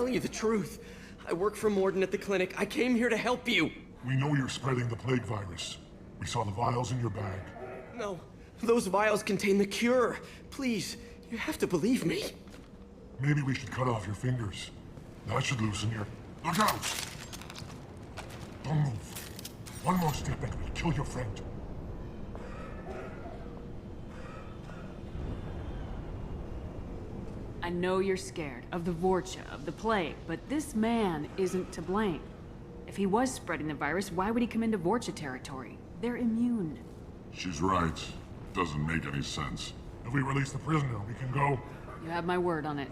telling you the truth. I work for Morden at the clinic. I came here to help you. We know you're spreading the plague virus. We saw the vials in your bag. No, those vials contain the cure. Please, you have to believe me. Maybe we should cut off your fingers. That should loosen your... Look out! Don't move. One more step and we'll kill your friend. I know you're scared of the Vorcha, of the plague, but this man isn't to blame. If he was spreading the virus, why would he come into Vorcha territory? They're immune. She's right. Doesn't make any sense. If we release the prisoner, we can go... You have my word on it.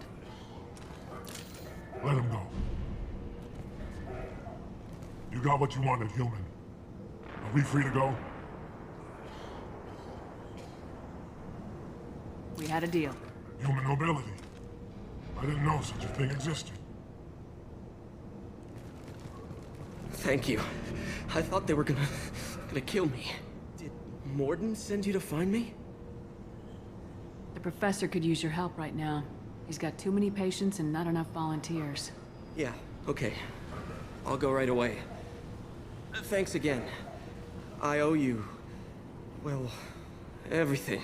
Let him go. You got what you wanted, human. Are we free to go? We had a deal. Human nobility. I didn't know such a thing existed. Thank you. I thought they were gonna kill me. Did Morden send you to find me? The professor could use your help right now. He's got too many patients and not enough volunteers. Yeah, okay. I'll go right away. Thanks again. I owe you... well, everything.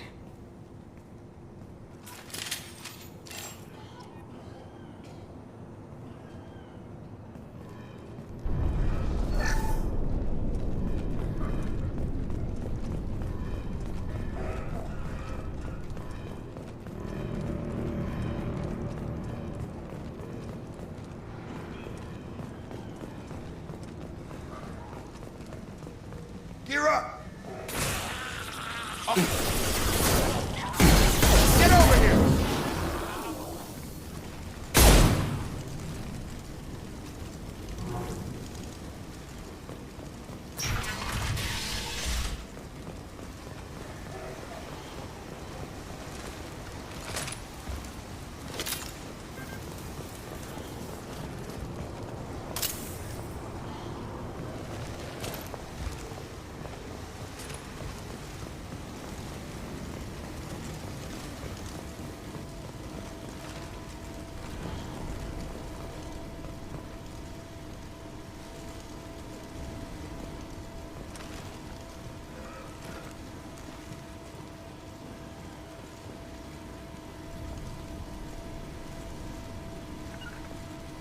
Gear up! Get over here!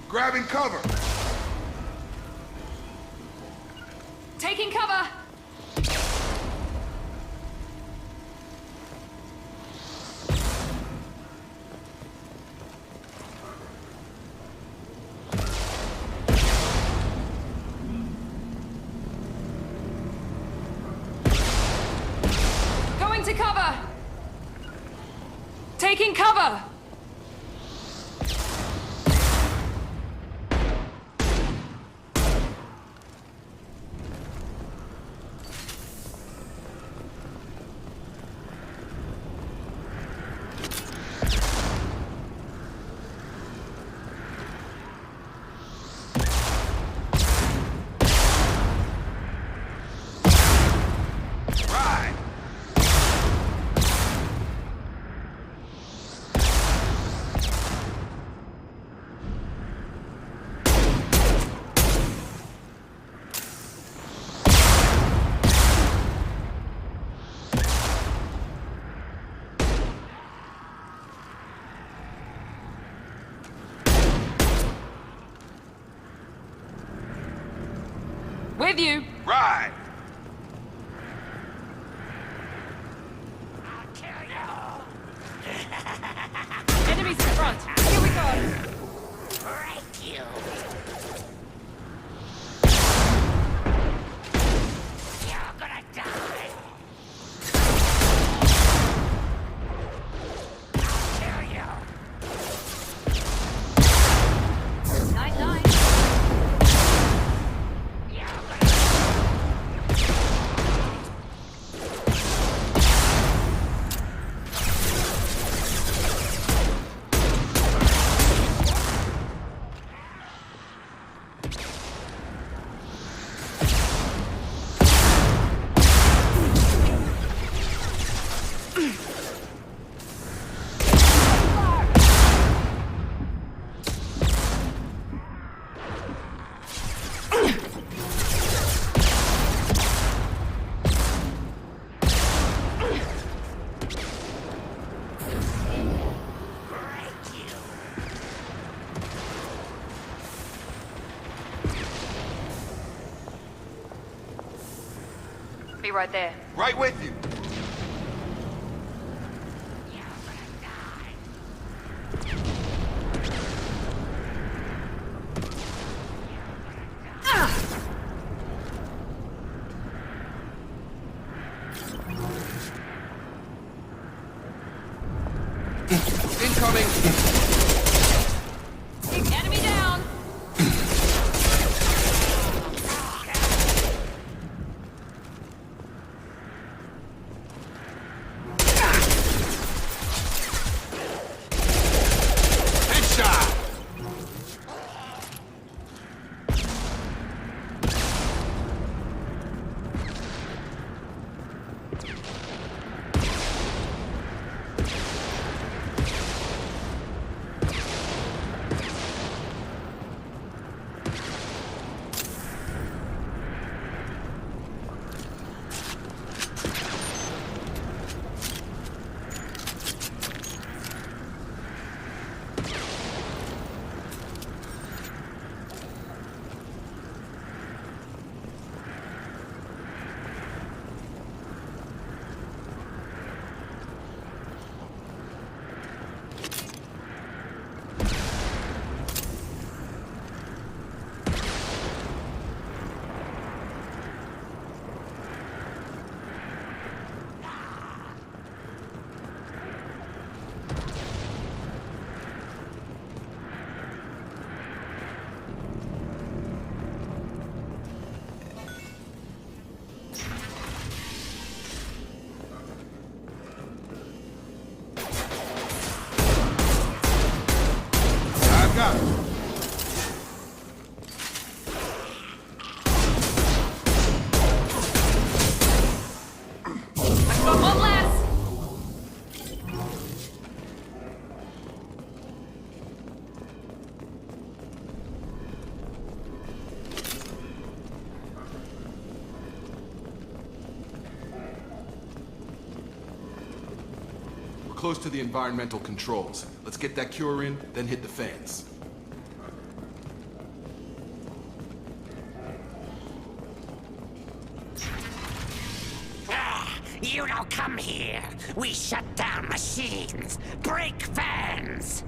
Grabbing cover! Taking cover! Going to cover! Taking cover! With you! Right! Enemies in front! Here we go! Break you! You're gonna die! I'll kill you! Night-night! You're gonna... Be right there. Right with you. Incoming! Enemy down! Headshot! Got it. I've got one less! We're close to the environmental controls. Let's get that cure in, then hit the fans. You don't come here. We shut down machines, break fans.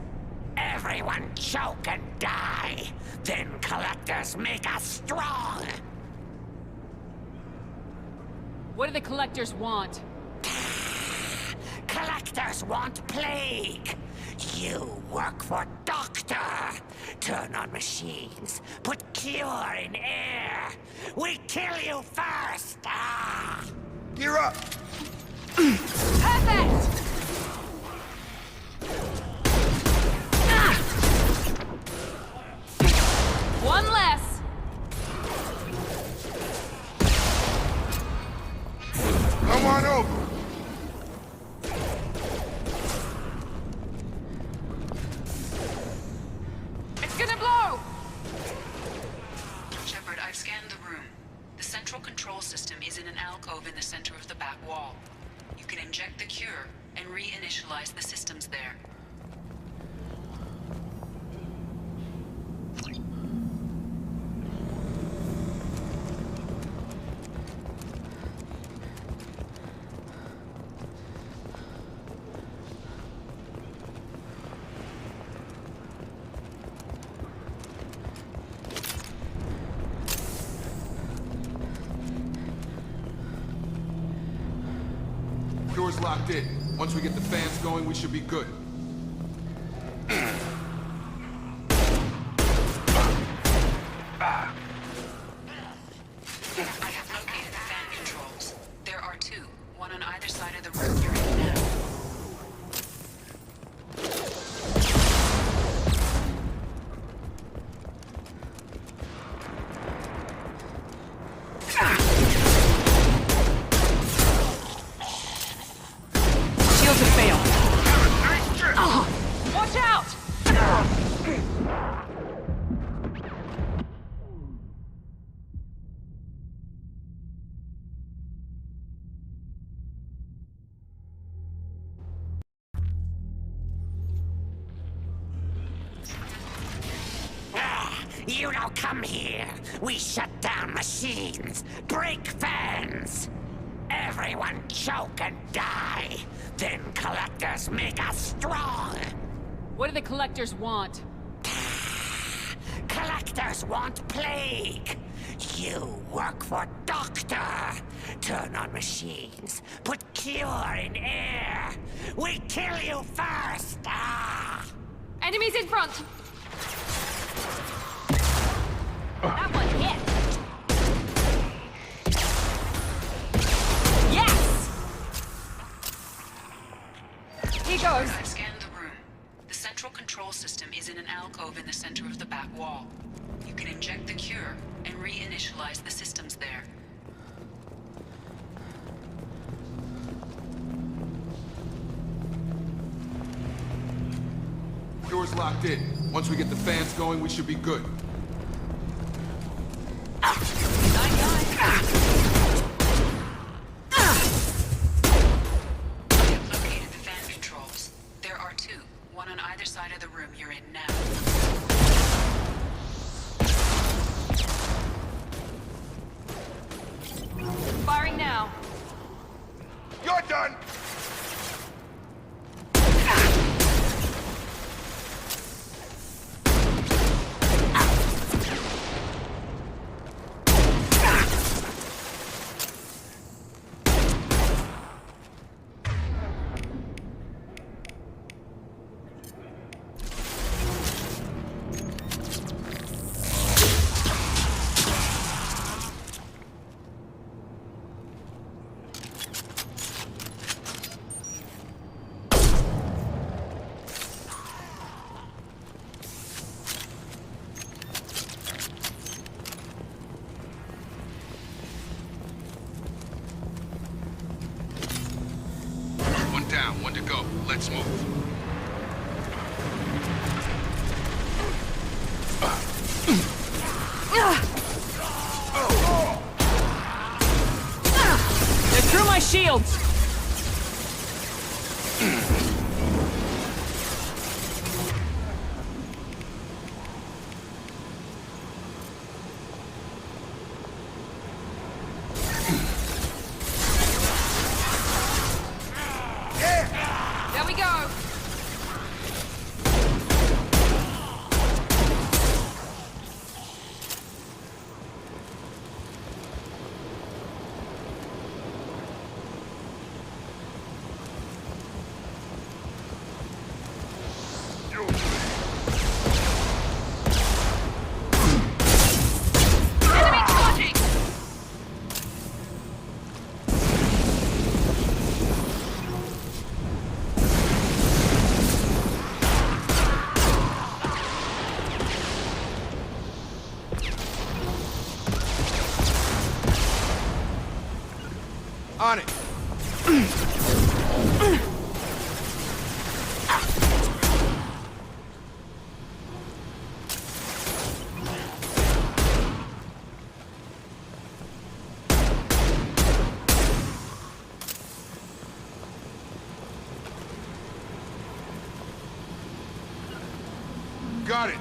Everyone choke and die. Then collectors make us strong. What do the collectors want? Collectors want plague. You work for Doctor. Turn on machines. Put cure in air. We kill you first. Ah. Gear up! Perfect! One less! Come on over. It's gonna blow! Shepard, I've scanned the room. The central control system is in an alcove in the center of the back wall. You can inject the cure and reinitialize the systems there. Door's locked in. Once we get the fans going, we should be good. I have located the fan controls. There are two, one on either side of the room you're in now. Shields have failed. Watch out! You don't come here. We shut down machines, break fans. Everyone choke and die. Then collectors make us strong. What do the collectors want? Collectors want plague. You work for Doctor. Turn on machines. Put cure in air. We kill you first. Enemies in front! That one hit! Yes! Here goes. I've scanned the room. The central control system is in an alcove in the center of the back wall. You can inject the cure and reinitialize the systems there. Cure's locked in. Once we get the fans going, we should be good. I've located the fan controls. There are two, one on either side of the room you're in now. Firing now. You're done! Down, one to go. Let's move. They're through my shields! There we go! Enemy charging! On it! Got it!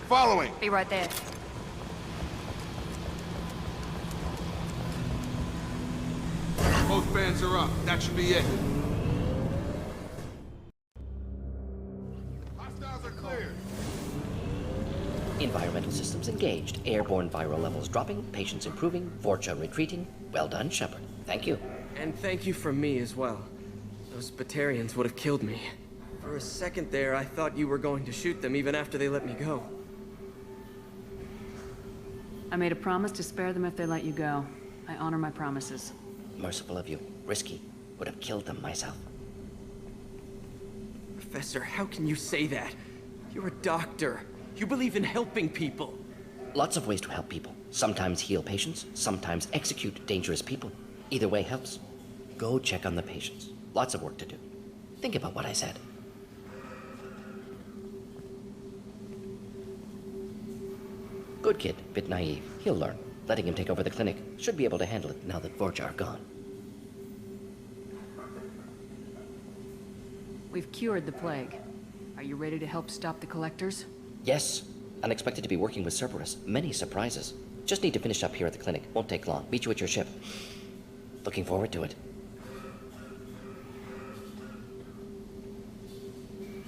Following! Be right there. Both fans are up. That should be it. Hostiles are cleared. Environmental systems engaged. Airborne viral levels dropping. Patients improving. Vorcha retreating. Well done, Shepard. Thank you. And thank you from me as well. Those Batarians would have killed me. For a second there, I thought you were going to shoot them even after they let me go. I made a promise to spare them if they let you go. I honor my promises. Merciful of you. Risky. Would have killed them myself. Professor, how can you say that? You're a doctor. You believe in helping people. Lots of ways to help people. Sometimes heal patients, sometimes execute dangerous people. Either way helps. Go check on the patients. Lots of work to do. Think about what I said. Good kid, bit naive. He'll learn. Letting him take over the clinic. Should be able to handle it now that Vorcha are gone. We've cured the plague. Are you ready to help stop the collectors? Yes. Unexpected to be working with Cerberus. Many surprises. Just need to finish up here at the clinic. Won't take long. Meet you at your ship. Looking forward to it.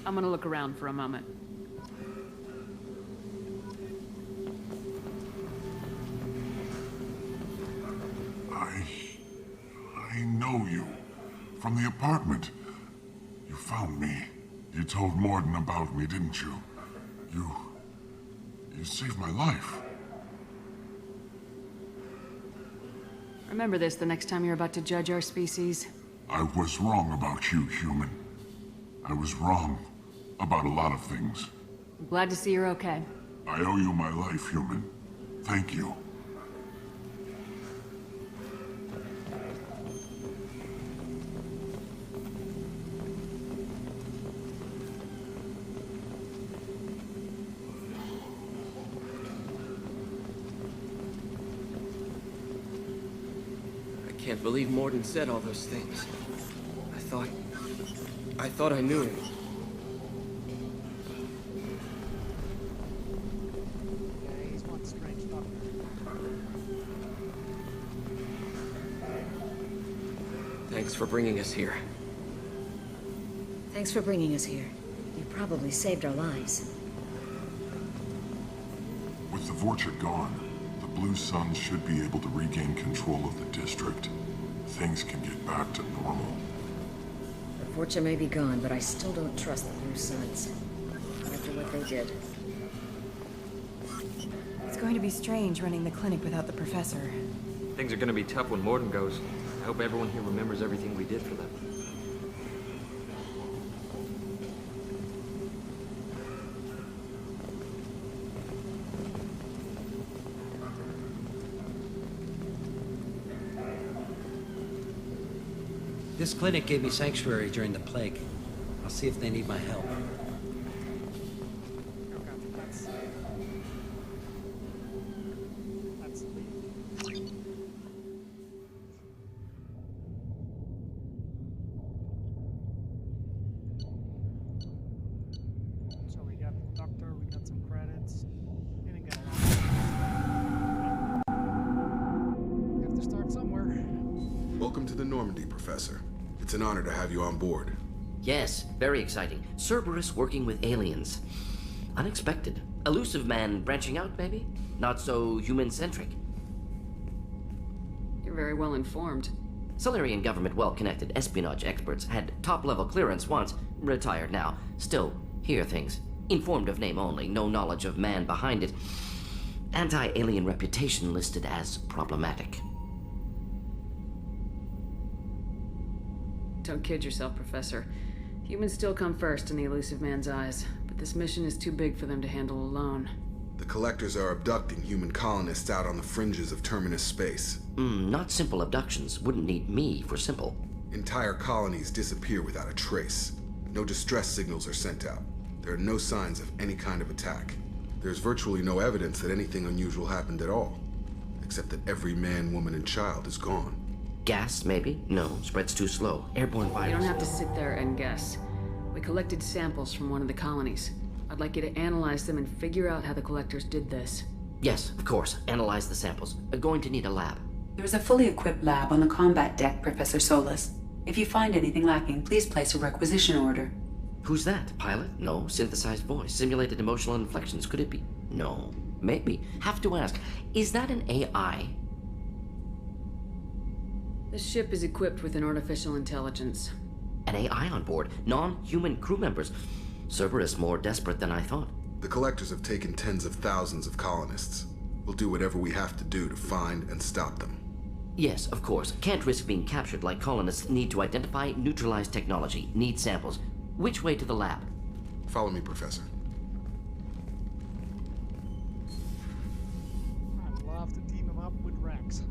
I'm gonna look around for a moment. I know you. From the apartment. You found me. You told Morden about me, didn't you? You saved my life. Remember this the next time you're about to judge our species. I was wrong about you, human. I was wrong about a lot of things. I'm glad to see you're okay. I owe you my life, human. Thank you. I can't believe Morden said all those things. I thought I knew him. Thanks for bringing us here. Thanks for bringing us here. You probably saved our lives. With the Vorcha gone, the Blue Suns should be able to regain control of the district. Things can get back to normal. The Vorcha may be gone, but I still don't trust the Blue Suns. After what they did. It's going to be strange running the clinic without the professor. Things are gonna be tough when Morden goes. I hope everyone here remembers everything we did for them. This clinic gave me sanctuary during the plague. I'll see if they need my help. So we got the doctor, we got some credits. And we have to start somewhere. Welcome to the Normandy, Professor. It's an honor to have you on board. Yes, very exciting. Cerberus working with aliens. Unexpected. Elusive man branching out, maybe? Not so human-centric. You're very well informed. Solarian government well-connected espionage experts had top-level clearance once, retired now. Still, hear things. Informed of name only, no knowledge of man behind it. Anti-alien reputation listed as problematic. Don't kid yourself, Professor. Humans still come first in the elusive man's eyes, but this mission is too big for them to handle alone. The Collectors are abducting human colonists out on the fringes of Terminus space. Not simple abductions. Wouldn't need me for simple. Entire colonies disappear without a trace. No distress signals are sent out. There are no signs of any kind of attack. There's virtually no evidence that anything unusual happened at all, except that every man, woman, and child is gone. Gas, maybe? No, spreads too slow. Airborne virus. You don't have to sit there and guess. We collected samples from one of the colonies. I'd like you to analyze them and figure out how the Collectors did this. Yes, of course. Analyze the samples. Going to need a lab. There's a fully equipped lab on the combat deck, Professor Solis. If you find anything lacking, please place a requisition order. Who's that? Pilot? No. Synthesized voice. Simulated emotional inflections. Could it be? No. Maybe. Have to ask. Is that an AI? This ship is equipped with an artificial intelligence. An AI on board. Non-human crew members. Cerberus more desperate than I thought. The Collectors have taken tens of thousands of colonists. We'll do whatever we have to do to find and stop them. Yes, of course. Can't risk being captured like colonists need to identify, neutralize technology, need samples. Which way to the lab? Follow me, Professor. I'd love to team him up with Rex.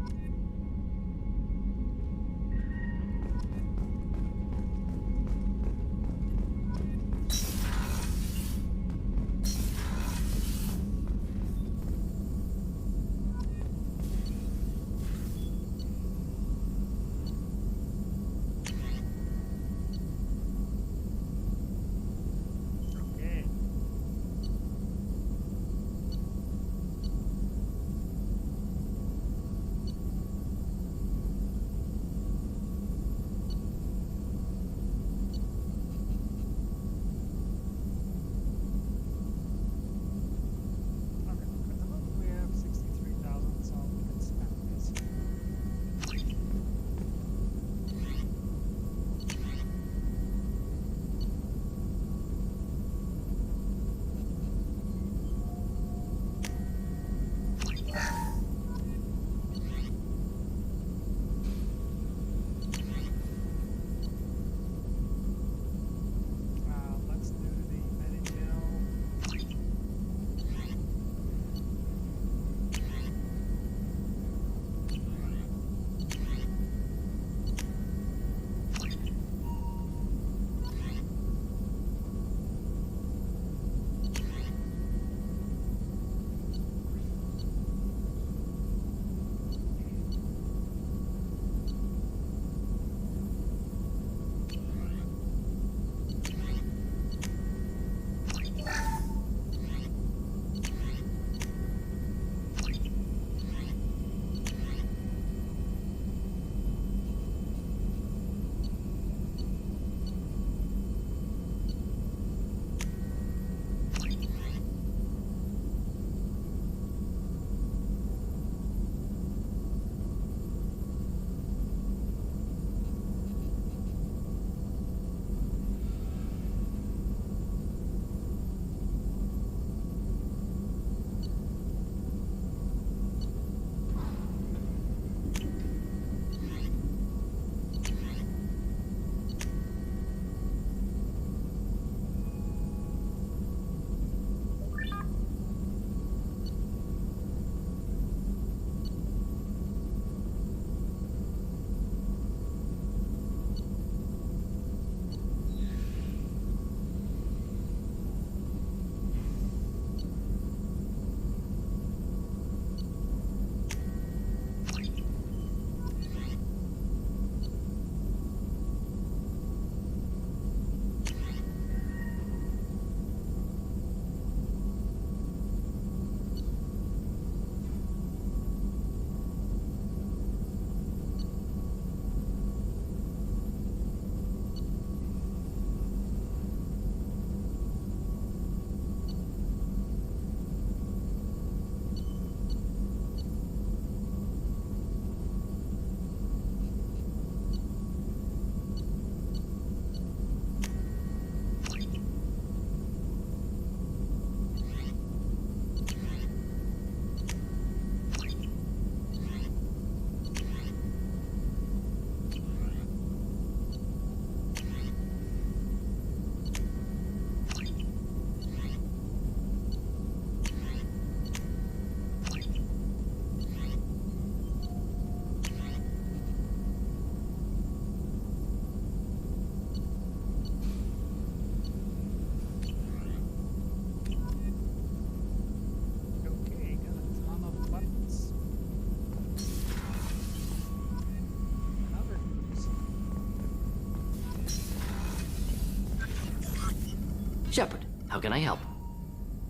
Shepard, how can I help?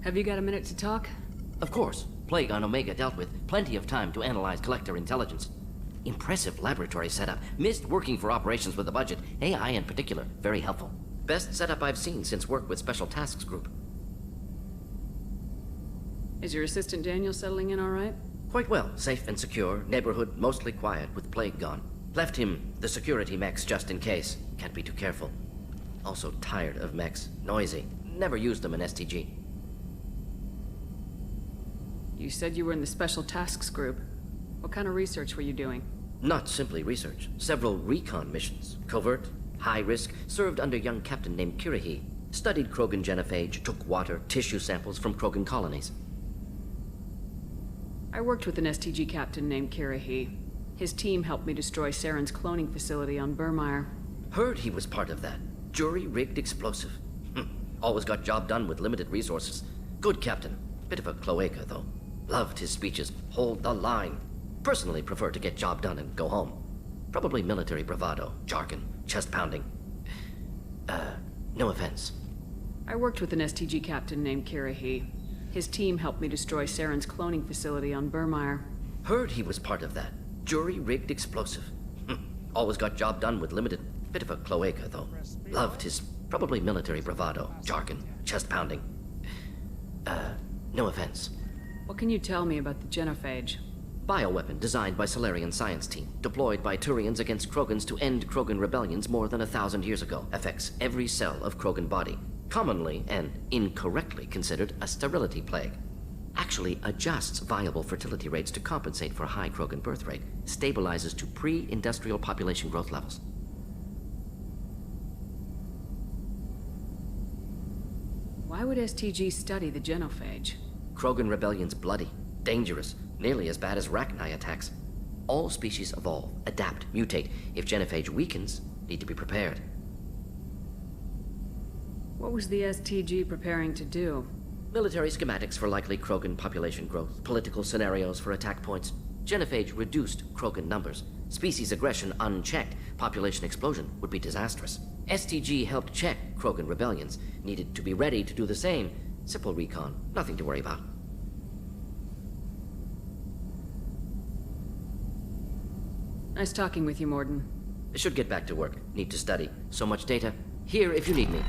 Have you got a minute to talk? Of course. Plague on Omega dealt with. Plenty of time to analyze collector intelligence. Impressive laboratory setup. Missed working for operations with a budget. AI in particular. Very helpful. Best setup I've seen since work with Special Tasks Group. Is your assistant Daniel settling in all right? Quite well. Safe and secure. Neighborhood mostly quiet with Plague gone. Left him the security mechs just in case. Can't be too careful. Also tired of mechs. Noisy. Never used them in STG. You said you were in the Special Tasks Group. What kind of research were you doing? Not simply research. Several recon missions. Covert, high risk, served under a young captain named Kirahi. Studied Krogan genophage, took water, tissue samples from Krogan colonies. I worked with an STG captain named Kirahi. His team helped me destroy Saren's cloning facility on Burmire. Heard he was part of that. Jury-rigged explosive. Always got job done with limited resources. Good captain. Bit of a cloaca, though. Loved his speeches. Hold the line. Personally prefer to get job done and go home. Probably military bravado, jargon, chest pounding. No offense. I worked with an STG captain named Kirahi. His team helped me destroy Saren's cloning facility on Burmire. Heard he was part of that. Jury-rigged explosive. Always got job done with limited... Bit of a cloaca, though. Loved his... Probably military bravado, jargon, chest pounding. No offense. What can you tell me about the genophage? Bioweapon designed by Solarian science team, deployed by Turians against Krogans to end Krogan rebellions more than 1,000 years ago. Affects every cell of Krogan body. Commonly and incorrectly considered a sterility plague. Actually adjusts viable fertility rates to compensate for a high Krogan birth rate. Stabilizes to pre-industrial population growth levels. Why would STG study the genophage? Krogan rebellion's bloody, dangerous, nearly as bad as Rachni attacks. All species evolve, adapt, mutate. If genophage weakens, need to be prepared. What was the STG preparing to do? Military schematics for likely Krogan population growth, political scenarios for attack points. Genophage reduced Krogan numbers. Species aggression unchecked, population explosion would be disastrous. STG helped check Krogan rebellions, needed to be ready to do the same. Simple recon, nothing to worry about. Nice talking with you, Morden. Should get back to work. Need to study. So much data. Here if you need me.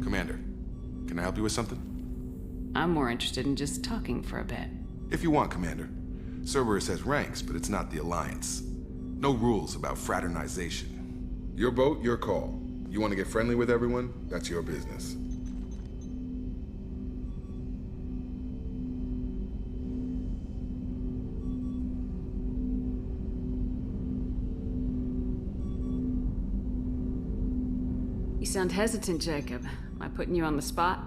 Commander, can I help you with something? I'm more interested in just talking for a bit. If you want, Commander. Cerberus has ranks, but it's not the Alliance. No rules about fraternization. Your boat, your call. You want to get friendly with everyone? That's your business. You sound hesitant, Jacob. Am I putting you on the spot?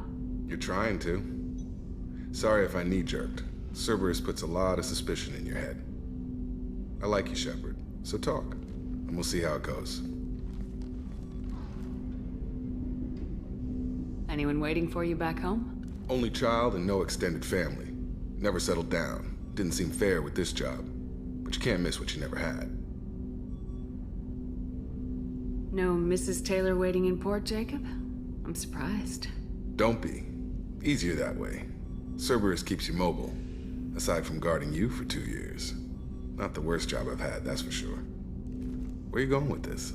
You're trying to. Sorry if I knee-jerked. Cerberus puts a lot of suspicion in your head. I like you, Shepard, so talk, and we'll see how it goes. Anyone waiting for you back home? Only child and no extended family. Never settled down. Didn't seem fair with this job. But you can't miss what you never had. No Mrs. Taylor waiting in port, Jacob? I'm surprised. Don't be. Easier that way. Cerberus keeps you mobile. Aside from guarding you for 2 years. Not the worst job I've had, that's for sure. Where are you going with this?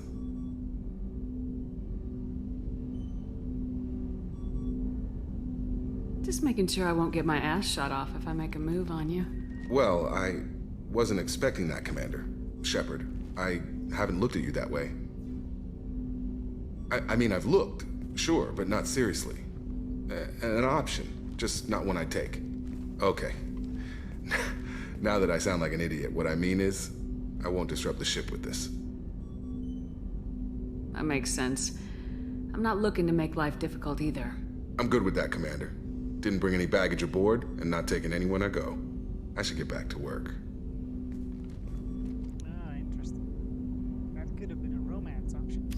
Just making sure I won't get my ass shot off if I make a move on you. Well, I wasn't expecting that, Commander. Shepard, I haven't looked at you that way. I mean, I've looked, sure, but not seriously. An option, just not one I'd take. Okay. Now that I sound like an idiot, what I mean is, I won't disrupt the ship with this. That makes sense. I'm not looking to make life difficult either. I'm good with that, Commander. Didn't bring any baggage aboard, and not taking anyone I go. I should get back to work. Ah, interesting. That could have been a romance option.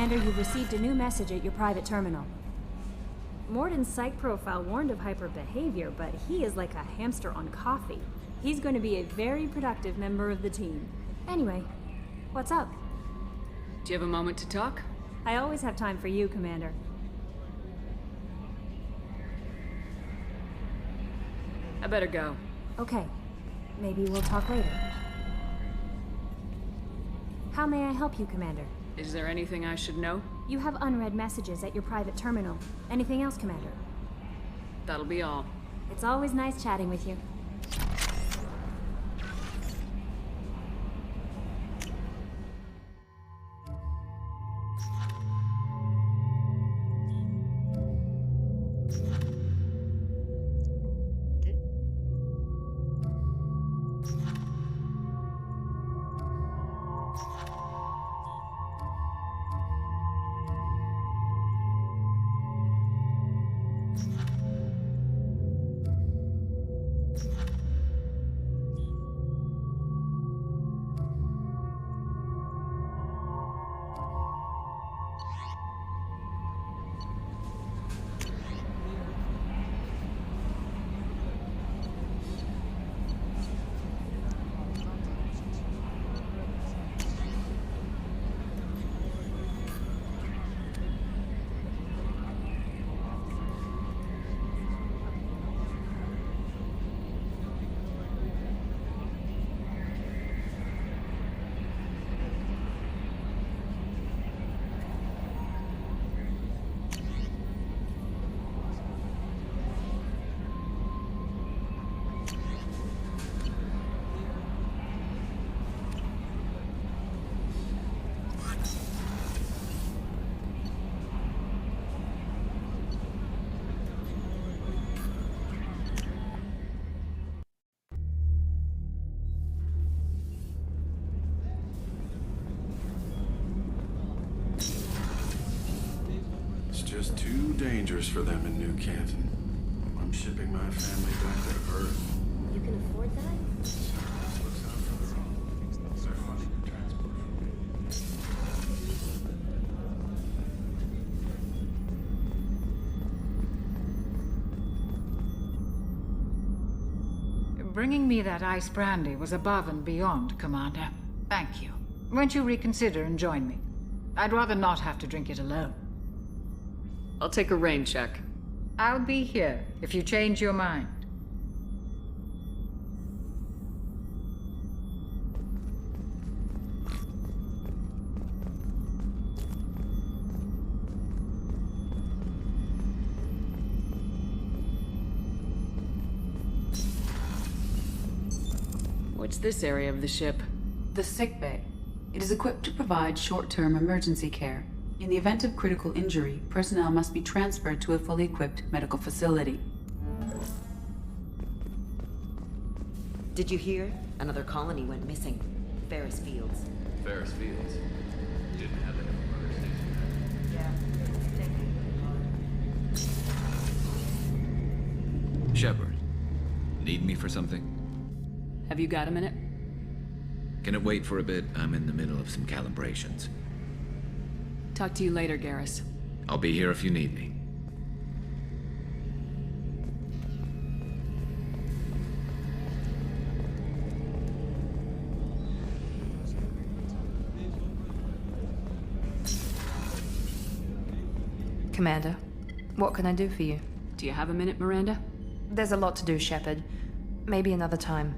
Commander, you've received a new message at your private terminal. Morden's psych profile warned of hyper behavior, but he is like a hamster on coffee. He's going to be a very productive member of the team. Anyway, what's up? Do you have a moment to talk? I always have time for you, Commander. I better go. Okay. Maybe we'll talk later. How may I help you, Commander? Is there anything I should know? You have unread messages at your private terminal. Anything else, Commander? That'll be all. It's always nice chatting with you. Just too dangerous for them in New Canton. I'm shipping my family back to Earth. You can afford that? Bringing me that ice brandy was above and beyond, Commander. Thank you. Won't you reconsider and join me? I'd rather not have to drink it alone. I'll take a rain check. I'll be here if you change your mind. What's this area of the ship? The sick bay. It is equipped to provide short-term emergency care. In the event of critical injury, personnel must be transferred to a fully equipped medical facility. Did you hear? Another colony went missing. Ferris Fields. Ferris Fields? Didn't have that other station. Yeah. Shepard, need me for something? Have you got a minute? Can it wait for a bit? I'm in the middle of some calibrations. Talk to you later, Garrus. I'll be here if you need me. Commander, what can I do for you? Do you have a minute, Miranda? There's a lot to do, Shepard. Maybe another time.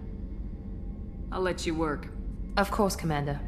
I'll let you work. Of course, Commander.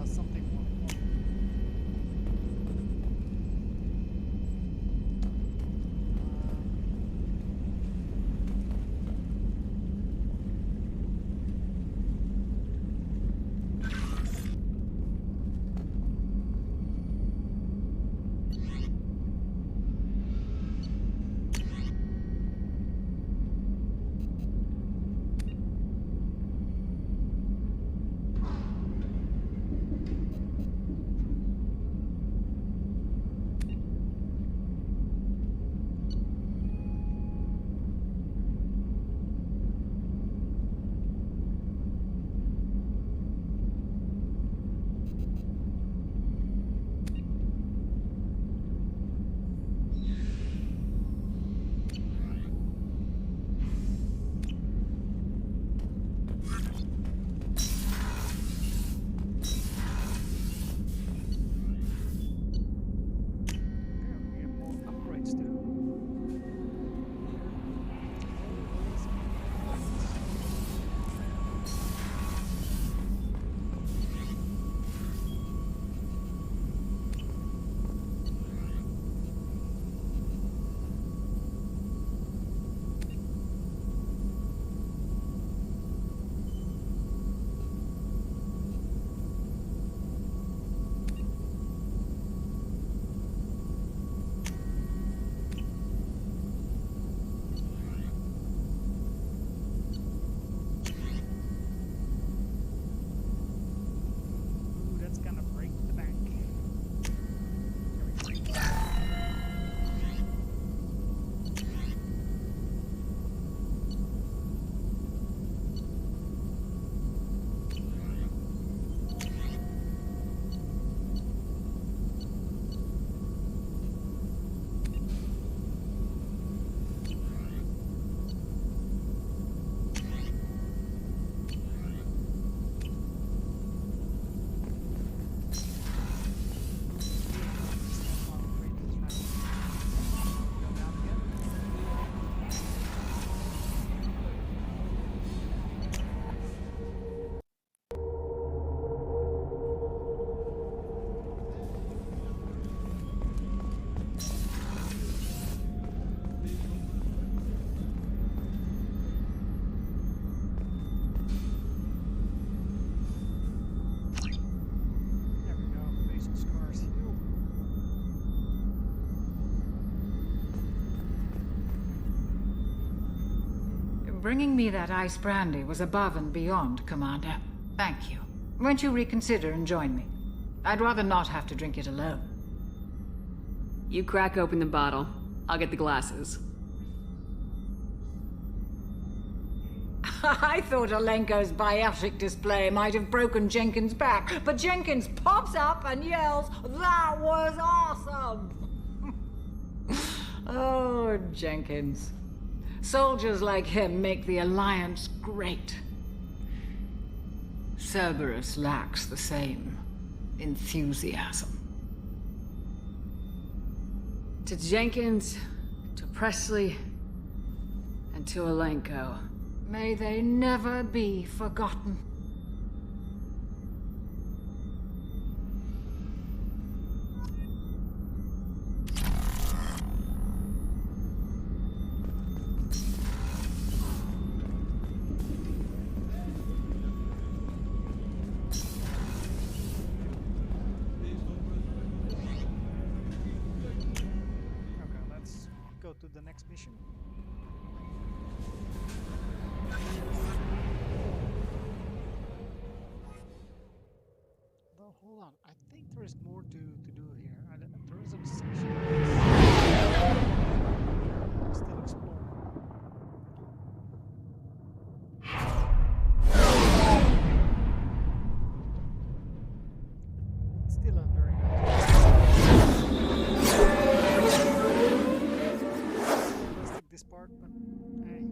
something more important. Bringing me that ice brandy was above and beyond, Commander. Thank you. Won't you reconsider and join me? I'd rather not have to drink it alone. You crack open the bottle. I'll get the glasses. I thought Alenko's biotic display might have broken Jenkins' back, but Jenkins pops up and yells, "That was awesome!" Oh, Jenkins. Soldiers like him make the Alliance great. Cerberus lacks the same enthusiasm. To Jenkins, to Presley, and to Alenko. May they never be forgotten. To the next mission. Though, hold on. I think there is more to do here. There is a section. Still exploring. Still a very this part, but hey,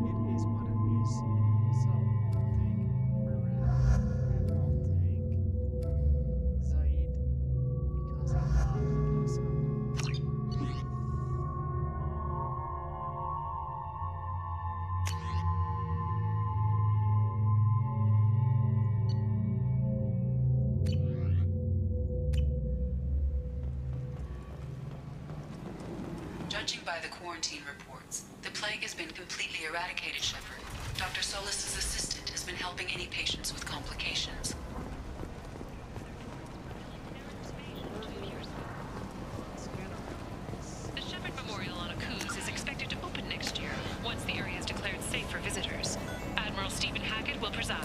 it is what it is. So I'll take Maran and I'll take Zaid because I love the sound. Judging by the quarantine reports, the plague has been completely eradicated, Shepard. Dr. Solis's assistant has been helping any patients with complications. The Shepard Memorial on Akuz is expected to open next year, once the area is declared safe for visitors. Admiral Stephen Hackett will preside.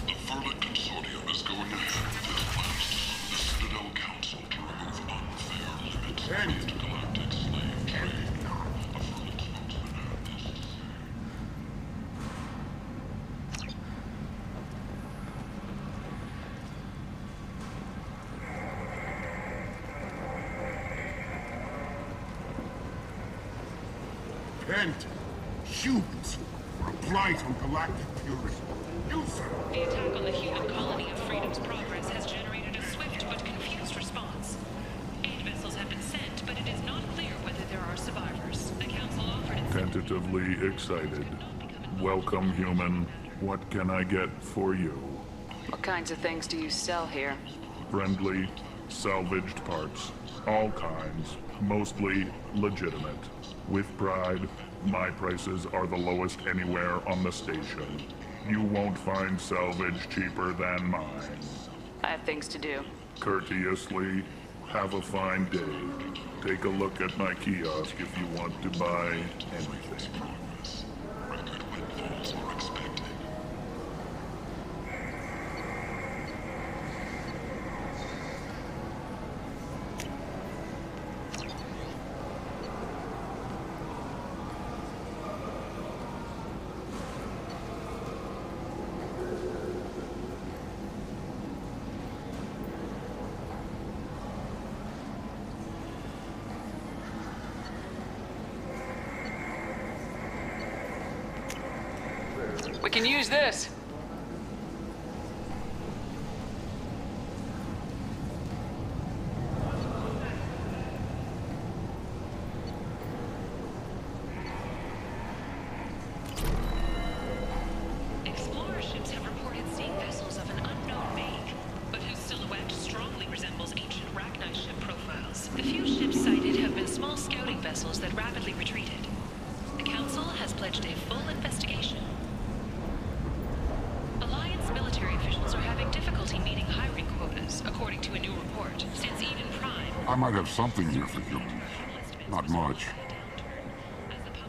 The Verdict Consortium is going ahead with its plans to sue the Citadel Council to remove unfair limits on intergalactic slave trade. A further spokesman had this to say. Kent, humans are a blight on galactic purity. You, sir. The attack on the human colony of Freedom's Progress has generated a swift but confused response. 8 vessels have been sent, but it is not clear whether there are survivors. The Council offered its... Tentatively excited. Welcome, human. What can I get for you? What kinds of things do you sell here? Friendly, salvaged parts. All kinds. Mostly legitimate. With pride, my prices are the lowest anywhere on the station. You won't find salvage cheaper than mine. I have things to do. Courteously, have a fine day. Take a look at my kiosk if you want to buy anything. Record windfalls are expected. We can use this. Explorer ships have reported seeing vessels of an unknown make, but whose silhouette strongly resembles ancient Rachni ship profiles. The few ships sighted have been small scouting vessels that rapidly retreated. The Council has pledged a full investigation. Alliance military officials are having difficulty meeting hiring quotas, according to a new report. Since Eden Prime... I might have something here for you. Not much.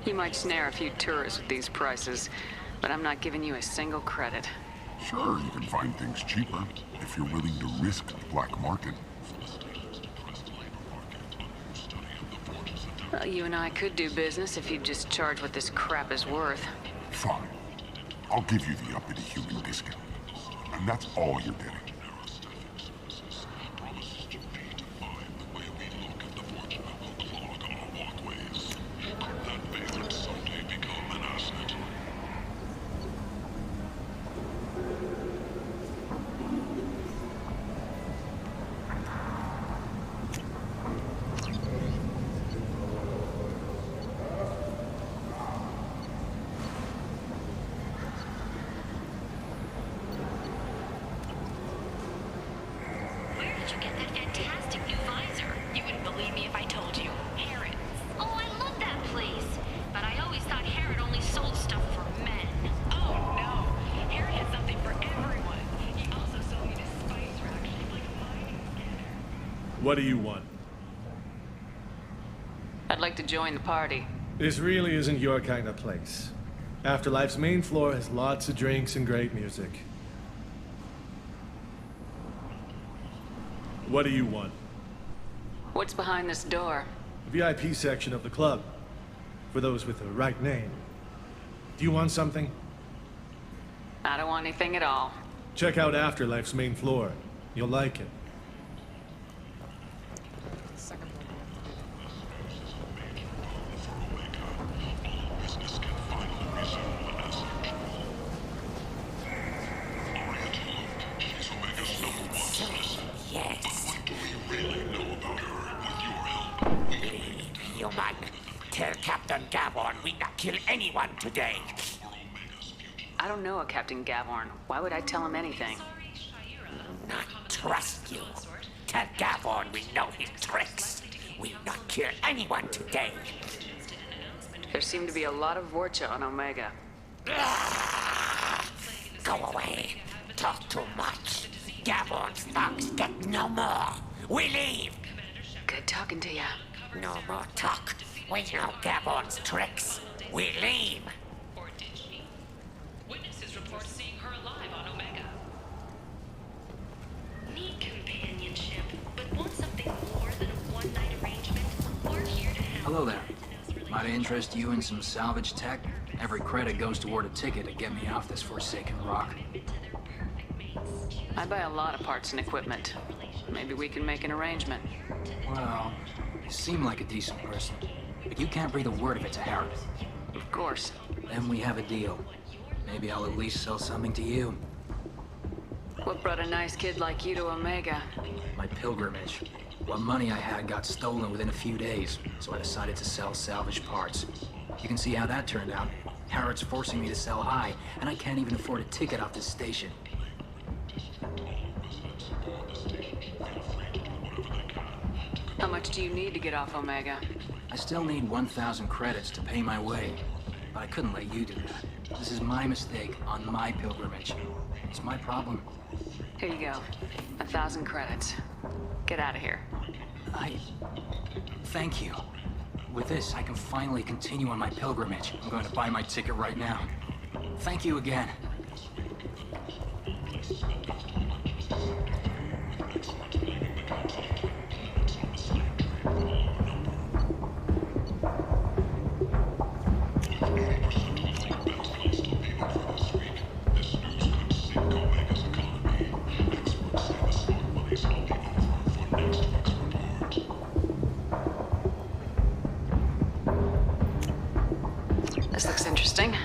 You might snare a few tourists with these prices, but I'm not giving you a single credit. Sure, you can find things cheaper if you're willing to risk the black market. Well, you and I could do business if you'd just charge what this crap is worth. Fine. I'll give you the uppity human discount. And that's all you're getting. What do you want? I'd like to join the party. This really isn't your kind of place. Afterlife's main floor has lots of drinks and great music. What do you want? What's behind this door? The VIP section of the club. For those with the right name. Do you want something? I don't want anything at all. Check out Afterlife's main floor. You'll like it. Human, tell Captain Gavorn we not kill anyone today. I don't know a Captain Gavorn. Why would I tell him anything? Not trust you. Tell Gavorn we know his tricks. We'll not kill anyone today. There seem to be a lot of Vorcha on Omega. Go away. Talk too much. Gabon's thugs get no more. We leave. Good talking to you. No more talk. We know Gabon's tricks. We leave. Or did she? Witnesses report seeing her alive on Omega. Need companionship, but want something more than a one-night arrangement? We're here to help. Hello there. Might I interest you in some salvage tech? Every credit goes toward a ticket to get me off this forsaken rock. I buy a lot of parts and equipment. Maybe we can make an arrangement. Well, you seem like a decent person, but you can't breathe a word of it to Harrod. Of course. Then we have a deal. Maybe I'll at least sell something to you. What brought a nice kid like you to Omega? My pilgrimage. What money I had got stolen within a few days, so I decided to sell salvaged parts. You can see how that turned out. Harrod's forcing me to sell high, and I can't even afford a ticket off this station. How much do you need to get off Omega? I still need 1,000 credits to pay my way, but I couldn't let you do that. This is my mistake on my pilgrimage. It's my problem. Here you go. 1,000 credits. Get out of here. Thank you. With this, I can finally continue on my pilgrimage. I'm going to buy my ticket right now. Thank you again. This looks interesting.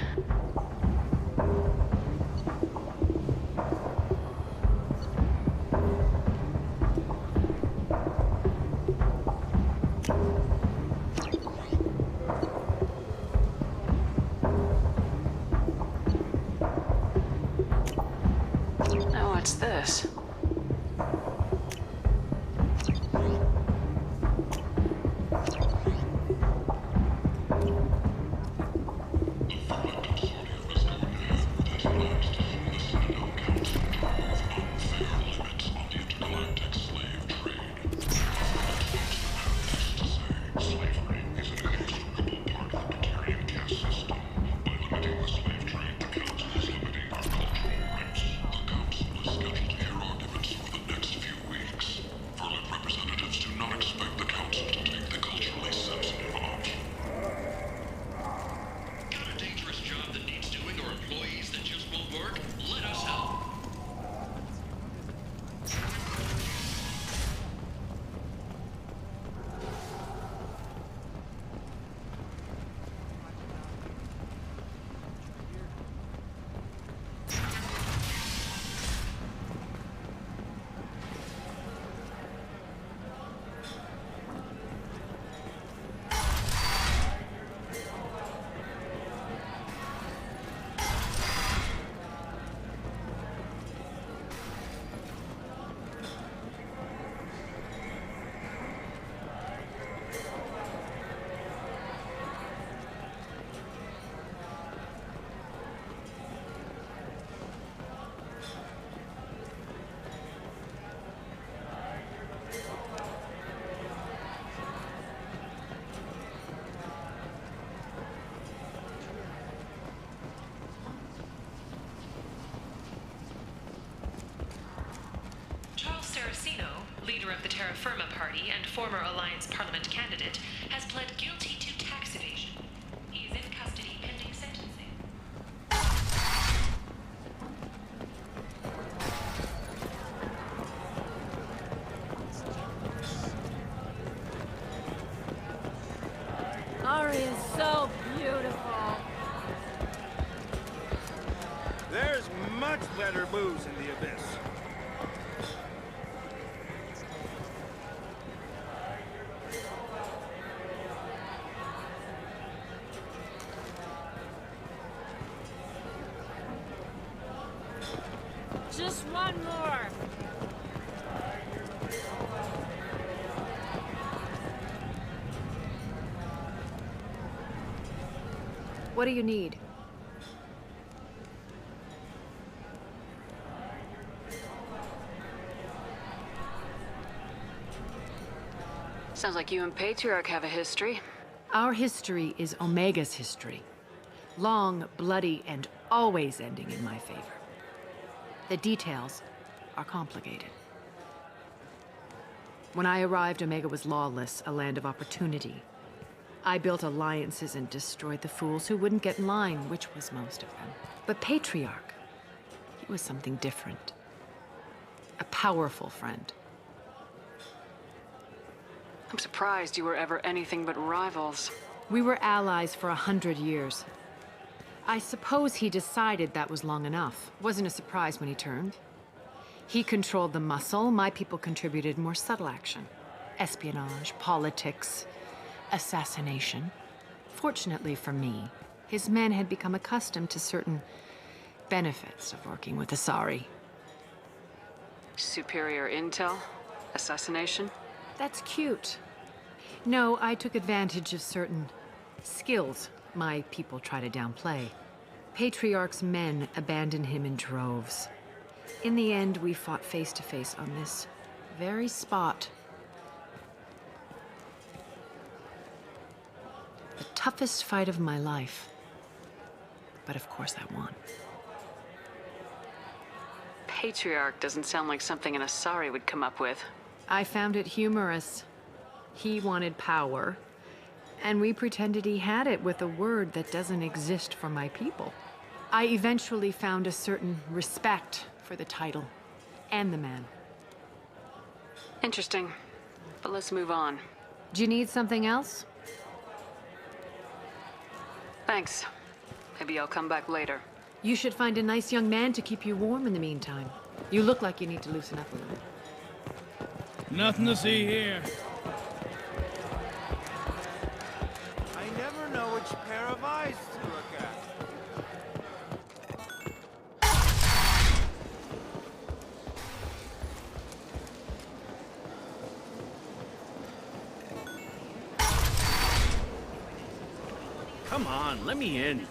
Now what's this? Leader of the Terra Firma Party and former Alliance Parliament candidate, has pled guilty to tax evasion. He is in custody pending sentencing. Ari is so beautiful. There's much better booze in the abyss. Just one more. What do you need? Sounds like you and Patriarch have a history. Our history is Omega's history. Long, bloody, and always ending in my favor. The details are complicated. When I arrived, Omega was lawless, a land of opportunity. I built alliances and destroyed the fools who wouldn't get in line, which was most of them. But Patriarch, he was something different. A powerful friend. I'm surprised you were ever anything but rivals. We were allies for 100 years. I suppose he decided that was long enough. Wasn't a surprise when he turned. He controlled the muscle, my people contributed more subtle action. Espionage, politics, assassination. Fortunately for me, his men had become accustomed to certain benefits of working with Asari. Superior intel? Assassination? That's cute. No, I took advantage of certain skills my people try to downplay. Patriarch's men abandoned him in droves. In the end, we fought face to face on this very spot. The toughest fight of my life. But of course I won. Patriarch doesn't sound like something an Asari would come up with. I found it humorous. He wanted power, and we pretended he had it with a word that doesn't exist for my people. I eventually found a certain respect for the title and the man. Interesting. But let's move on. Do you need something else? Thanks. Maybe I'll come back later. You should find a nice young man to keep you warm in the meantime. You look like you need to loosen up a little. Nothing to see here. I never know which pair of eyes to look at. Come on, let me in.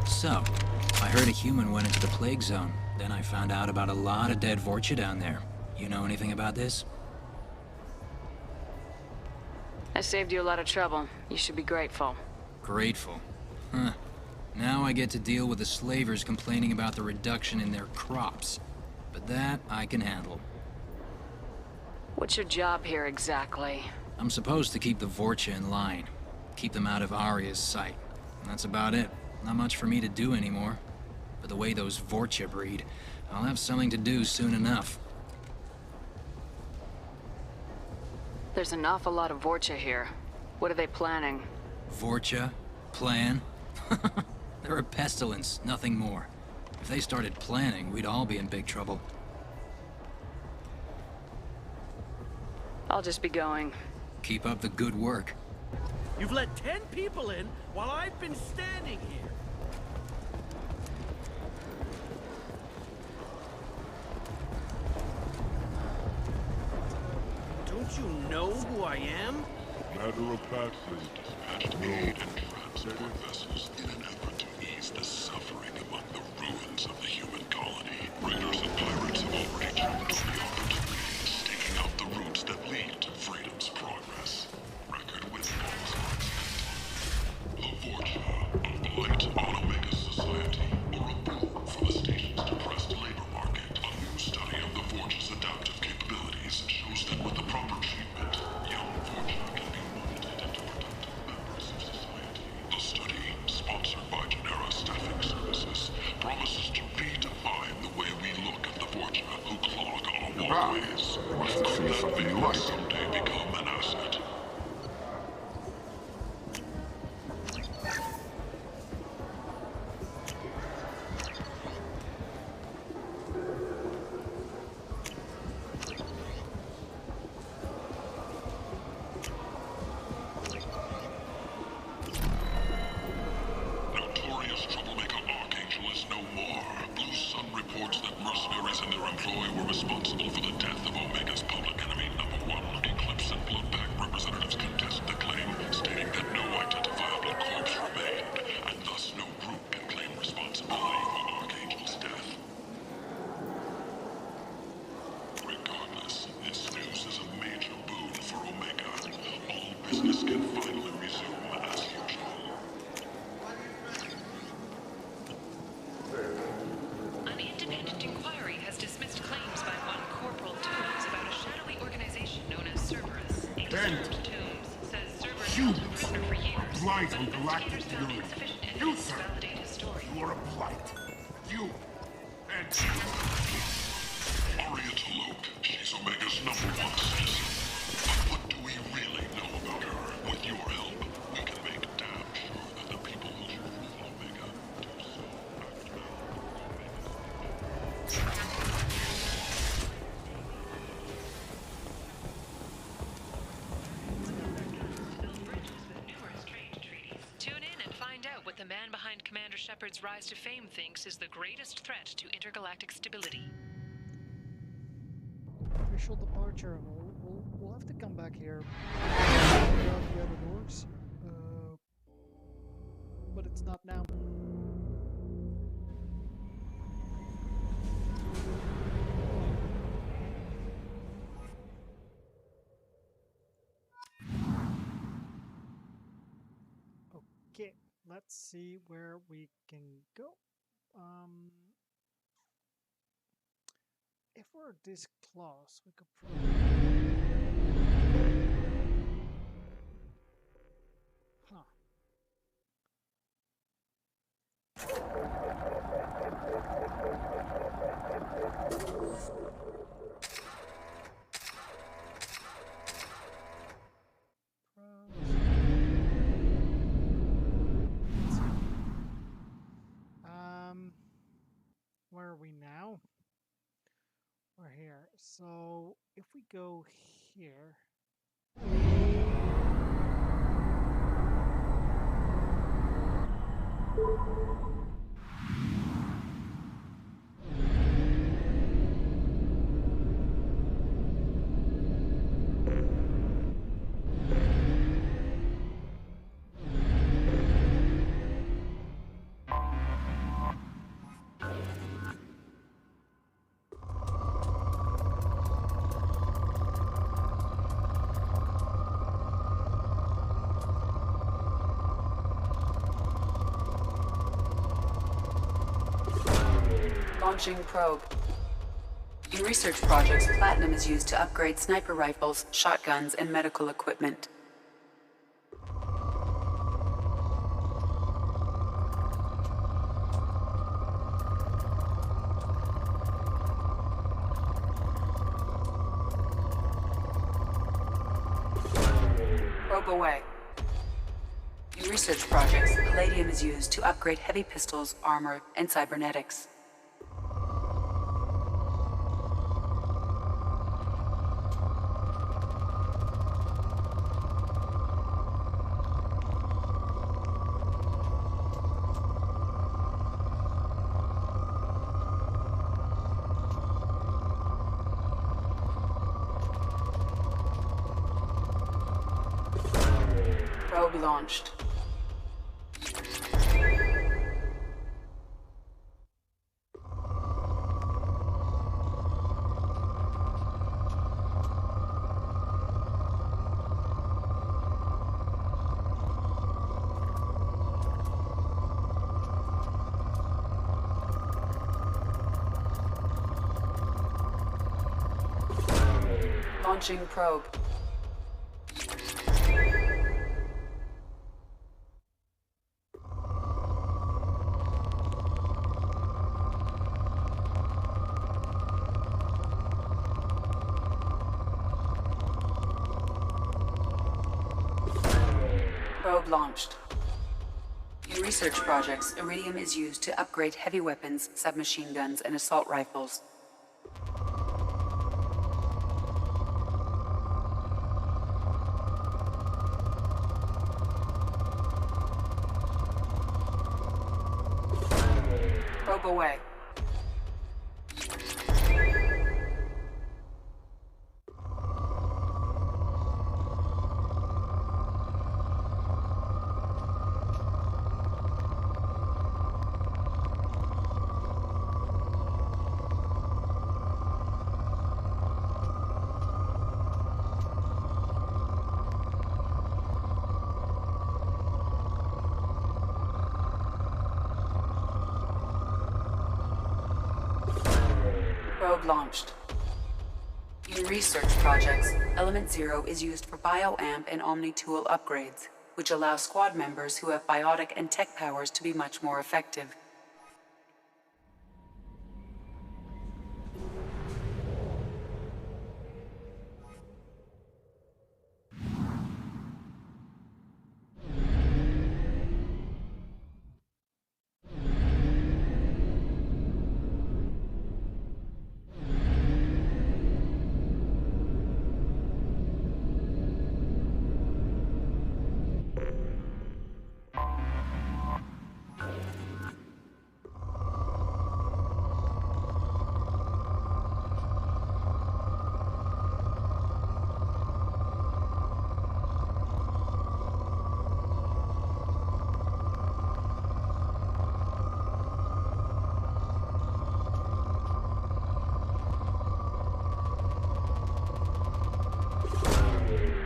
So, I heard a human went into the plague zone. Then I found out about a lot of dead Vorcha down there. You know anything about this? I saved you a lot of trouble. You should be grateful. Grateful. Huh. Now I get to deal with the slavers complaining about the reduction in their crops. But that I can handle. What's your job here exactly? I'm supposed to keep the Vorcha in line. Keep them out of Arya's sight. And that's about it. Not much for me to do anymore. But the way those Vorcha breed, I'll have something to do soon enough. There's an awful lot of Vorcha here. What are they planning? Vorcha? Plan? They're a pestilence, nothing more. If they started planning, we'd all be in big trouble. I'll just be going. Keep up the good work. You've let 10 people in while I've been standing here. Don't you know who I am? Matter of factly. Dispatched aid and transport vessels in an effort to ease the suffering among the ruins of the human colony. Raiders and pirates have already jumped on the opportunities, staking out the routes that lead to freedom's progress. Record witnesses. The Vorcha, a blight on Omega's society, or a boon for the station's depressed labor market. A new study of the Vorcha's adaptive capabilities shows that with the proper treatment, young Vorcha can be molded into productive members of society. The study, sponsored by Genera Staffing Services, promises to redefine the way we look at the Vorcha who clog our walkways. Could that Vega someday become an asset? Notorious troublemaker Archangel is no more. Blue Sun reports that mercenaries in their employ were responsible for the death of Omega's public enemy #1. Eclipse and Bloodpack representatives can Service can finally resume as usual. An independent inquiry has dismissed claims by one Corporal Toombs about a shadowy organization known as Cerberus. A disturbed Toombs says Cerberus held him prisoner for years, Blight but on galactic investigators found unity. insufficient You, evidence to sir. validate his story. You are a blight. You and Aria T'Loak, she's Omega's #1 citizen. But what do we really know about her? With your help, we can make damn sure that the people who rule Omega do so Tune in and find out what the man behind Commander Shepard's rise to fame thinks is the greatest threat to intergalactic stability. Official departure. We'll have to come back here. Clear out the other doors. But it's not now. Okay, let's see where we can go. If we're this close, we could probably... Huh. Where are we now? We're here. So if we go here. Launching probe. In research projects, platinum is used to upgrade sniper rifles, shotguns, and medical equipment. Probe away. In research projects, palladium is used to upgrade heavy pistols, armor, and cybernetics. Probe launched. Launching probe. Probe launched. In research projects, iridium is used to upgrade heavy weapons, submachine guns, and assault rifles. Probe away. Probe launched. In research projects, Element Zero is used for bioamp and Omni-tool upgrades, which allow squad members who have biotic and tech powers to be much more effective.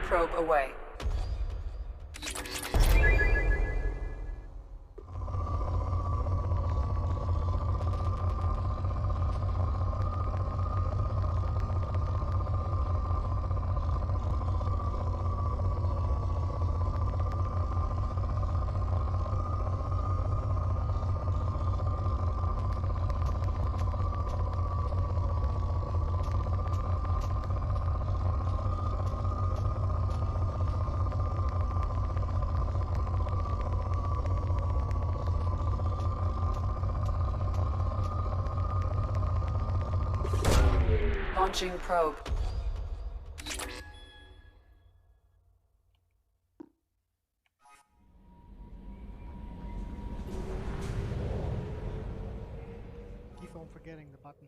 Probe away. Launching probe. Keep on forgetting the button.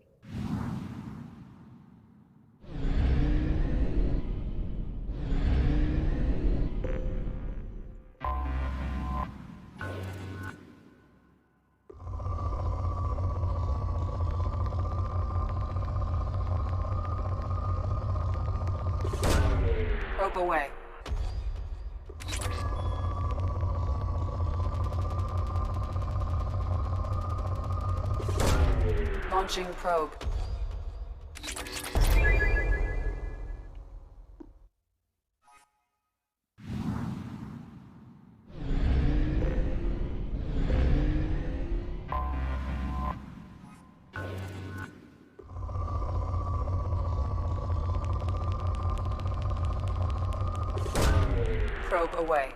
Probe away. Launching probe. Probe away.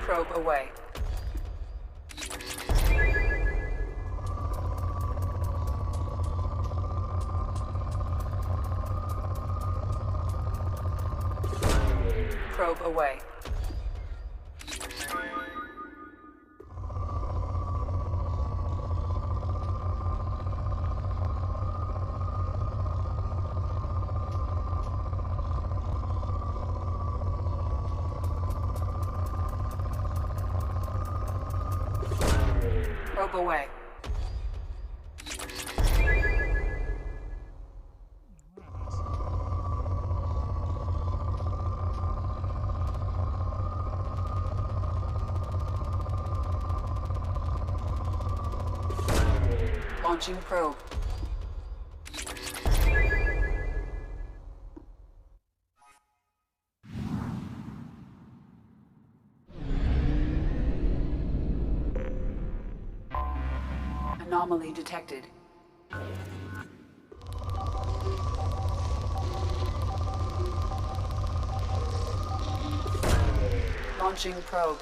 Probe away. Probe away. Probe away. Launching probe. Anomaly detected. Launching probe.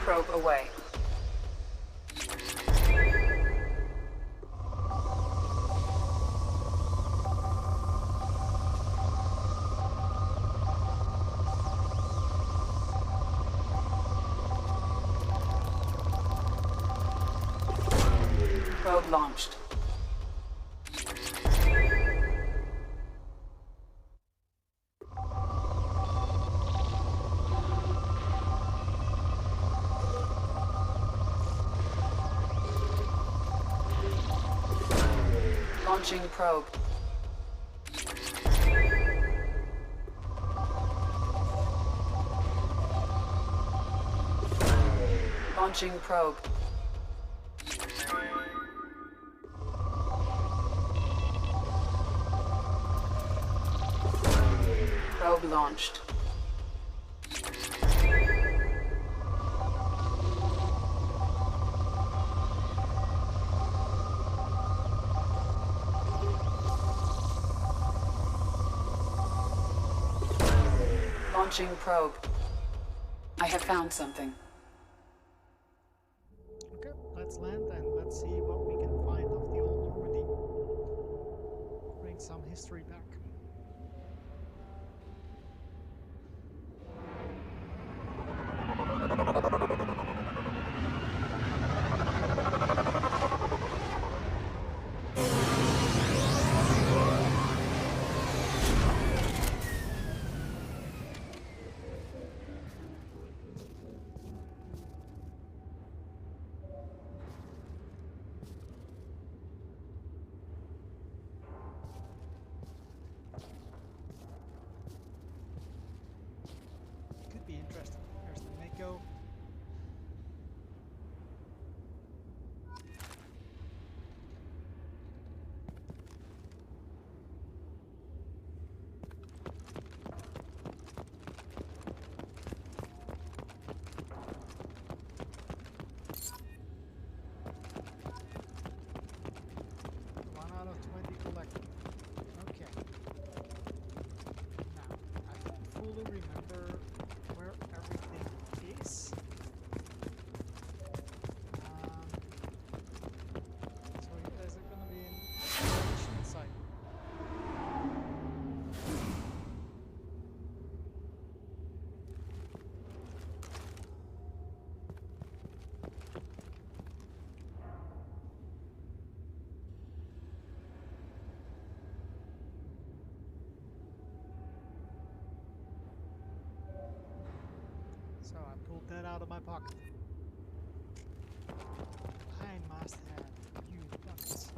Probe away. Probe launched. Launching probe. Launching probe. Probe launched. Launching probe. I have found something. Okay, let's land and let's see what we can find of the old Normandy. Bring some history back. Could be interesting. There's the Mako. One out of 20 collected. Okay. Now, I don't fully remember where everything is. So you guys are gonna be in the mission site. So I pulled that out of my pocket. I must have you buckets.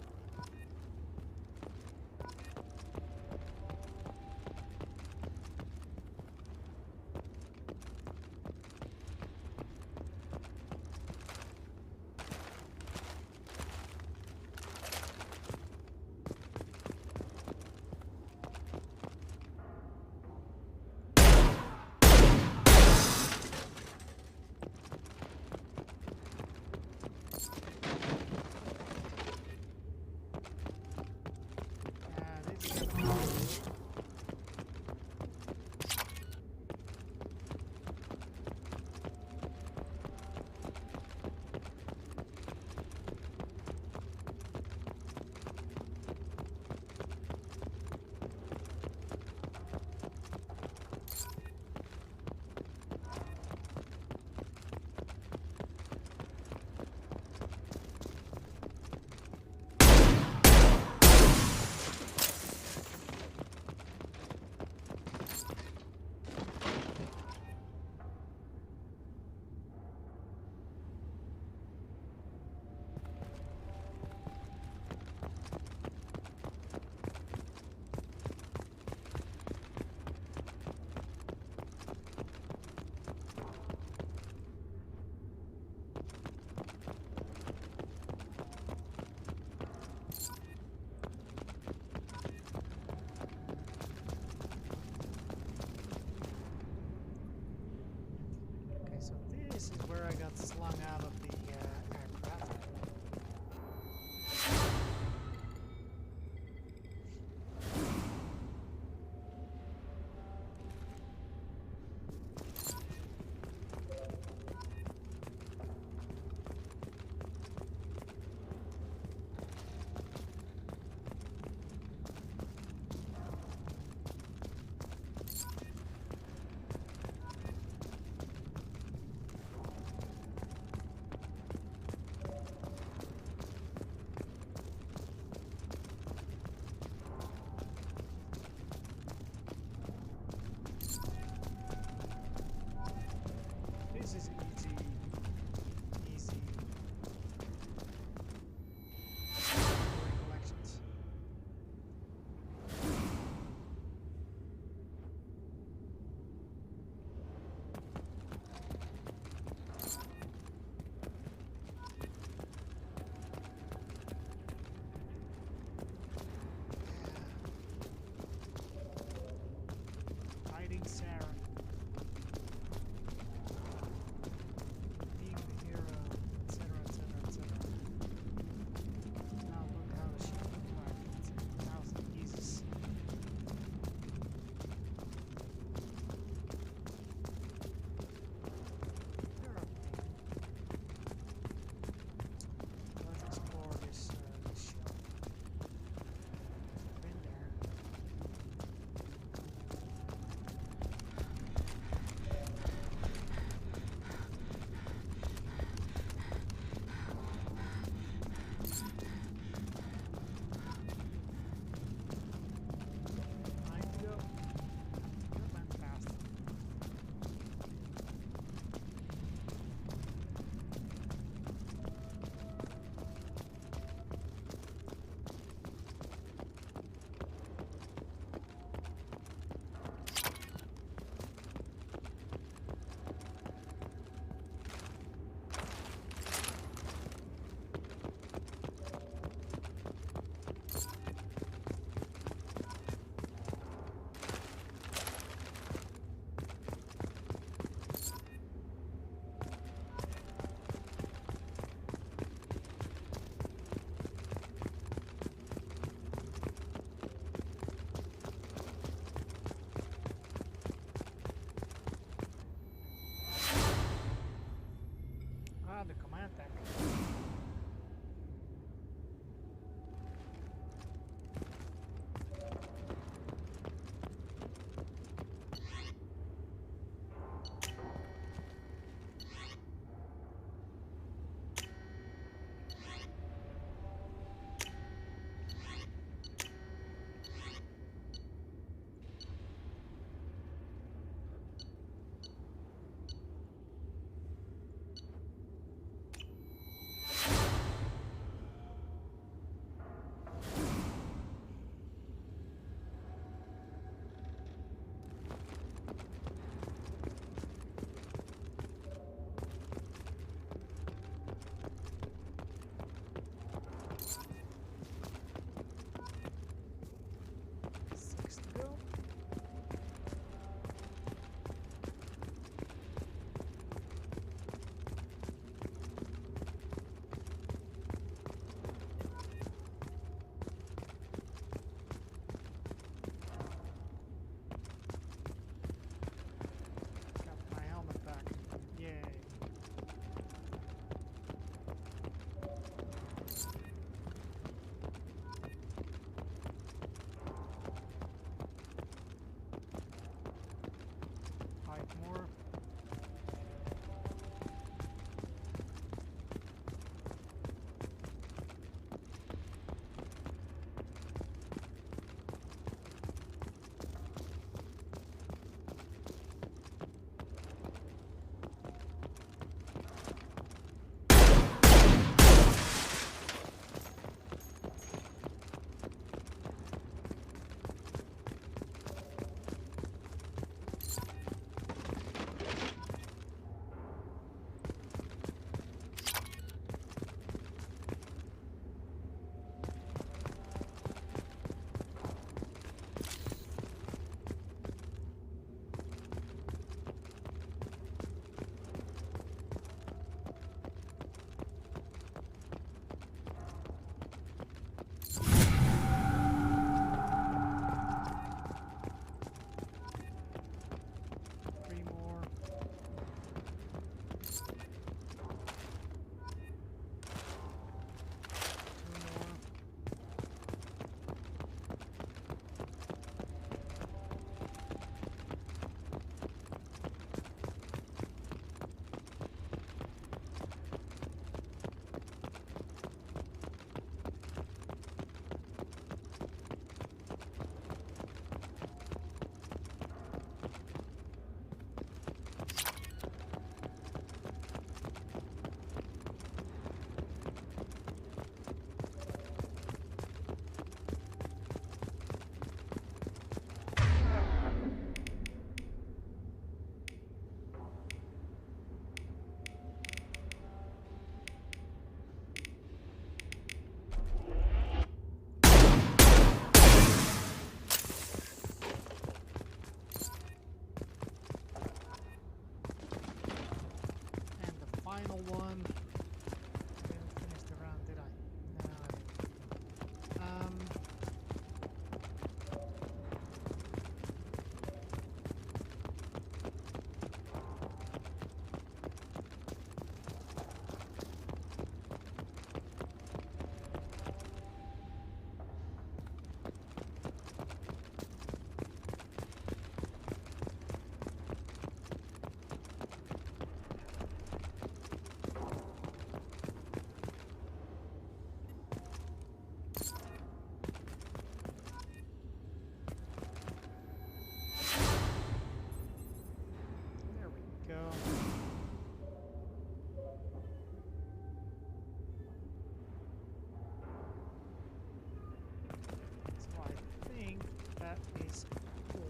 is full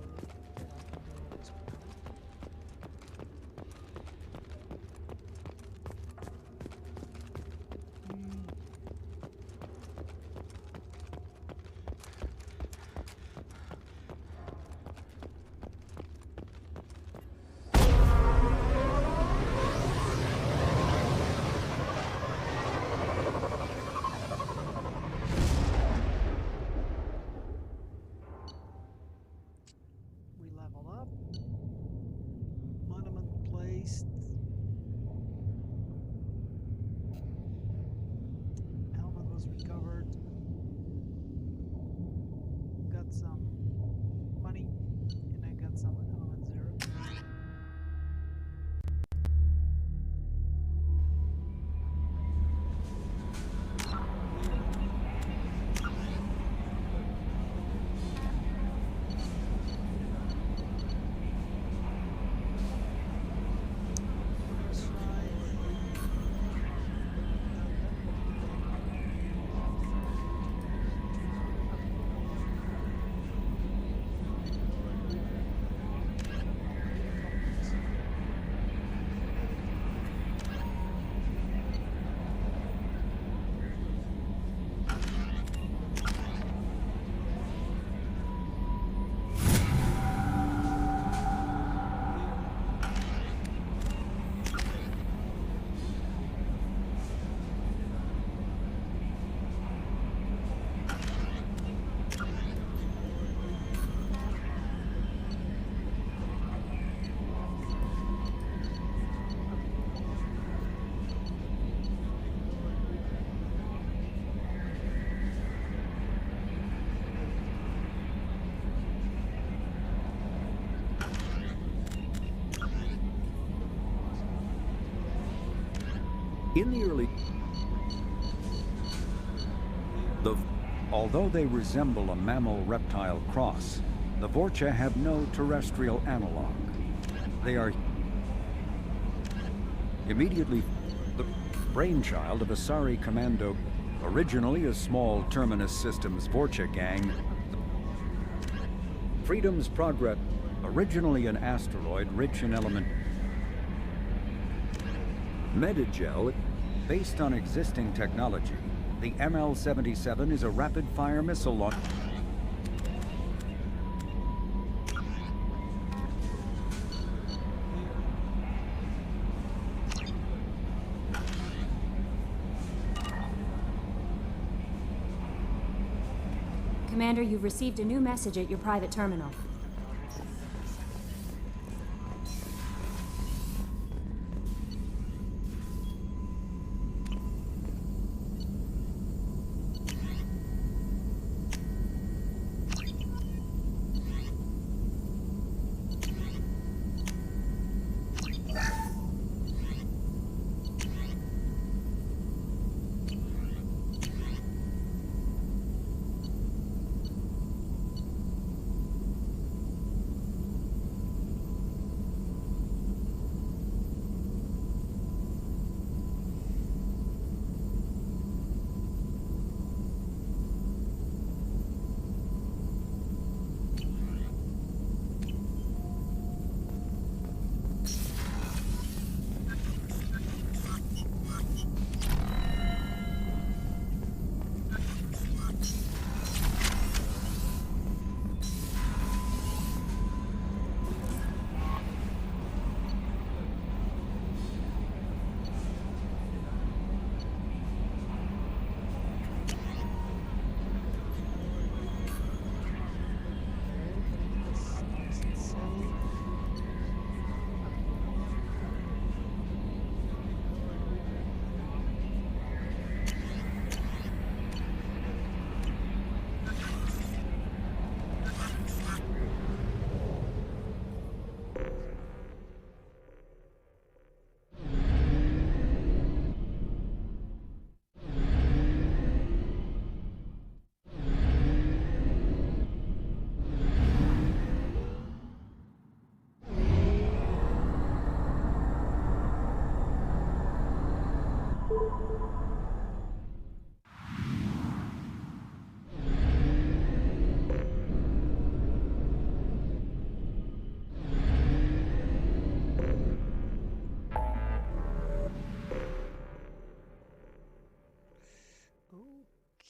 that I can do at this point. We leveled up. Monument placed. Helmet was recovered. Got some money, and I got some element 0. In the early... Although they resemble a mammal-reptile cross, the Vorcha have no terrestrial analog. They are immediately the brainchild of Asari Commando, originally a small Terminus Systems Vorcha gang. Freedom's Progress, originally an asteroid rich in element Medigel, based on existing technology. The ML-77 is a rapid-fire missile launch. Commander, you've received a new message at your private terminal.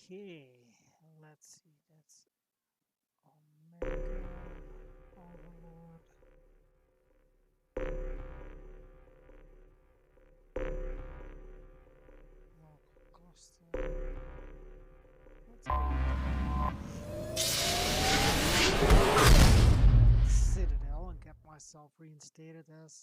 Okay, let's see. That's Omega Overlord. Local cluster. Let's go. Citadel and get myself reinstated as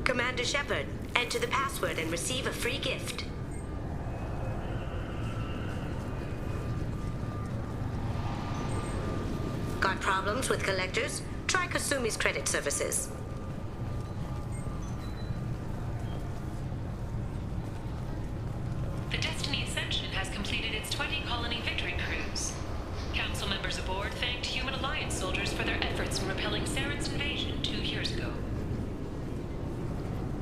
Commander Shepard, enter the password and receive a free gift. Got problems with collectors? Try Kasumi's credit services. The Destiny Ascension has completed its 20-colony victory cruise. Council members aboard thanked Human Alliance soldiers for their efforts in repelling Saren's invasion 2 years ago.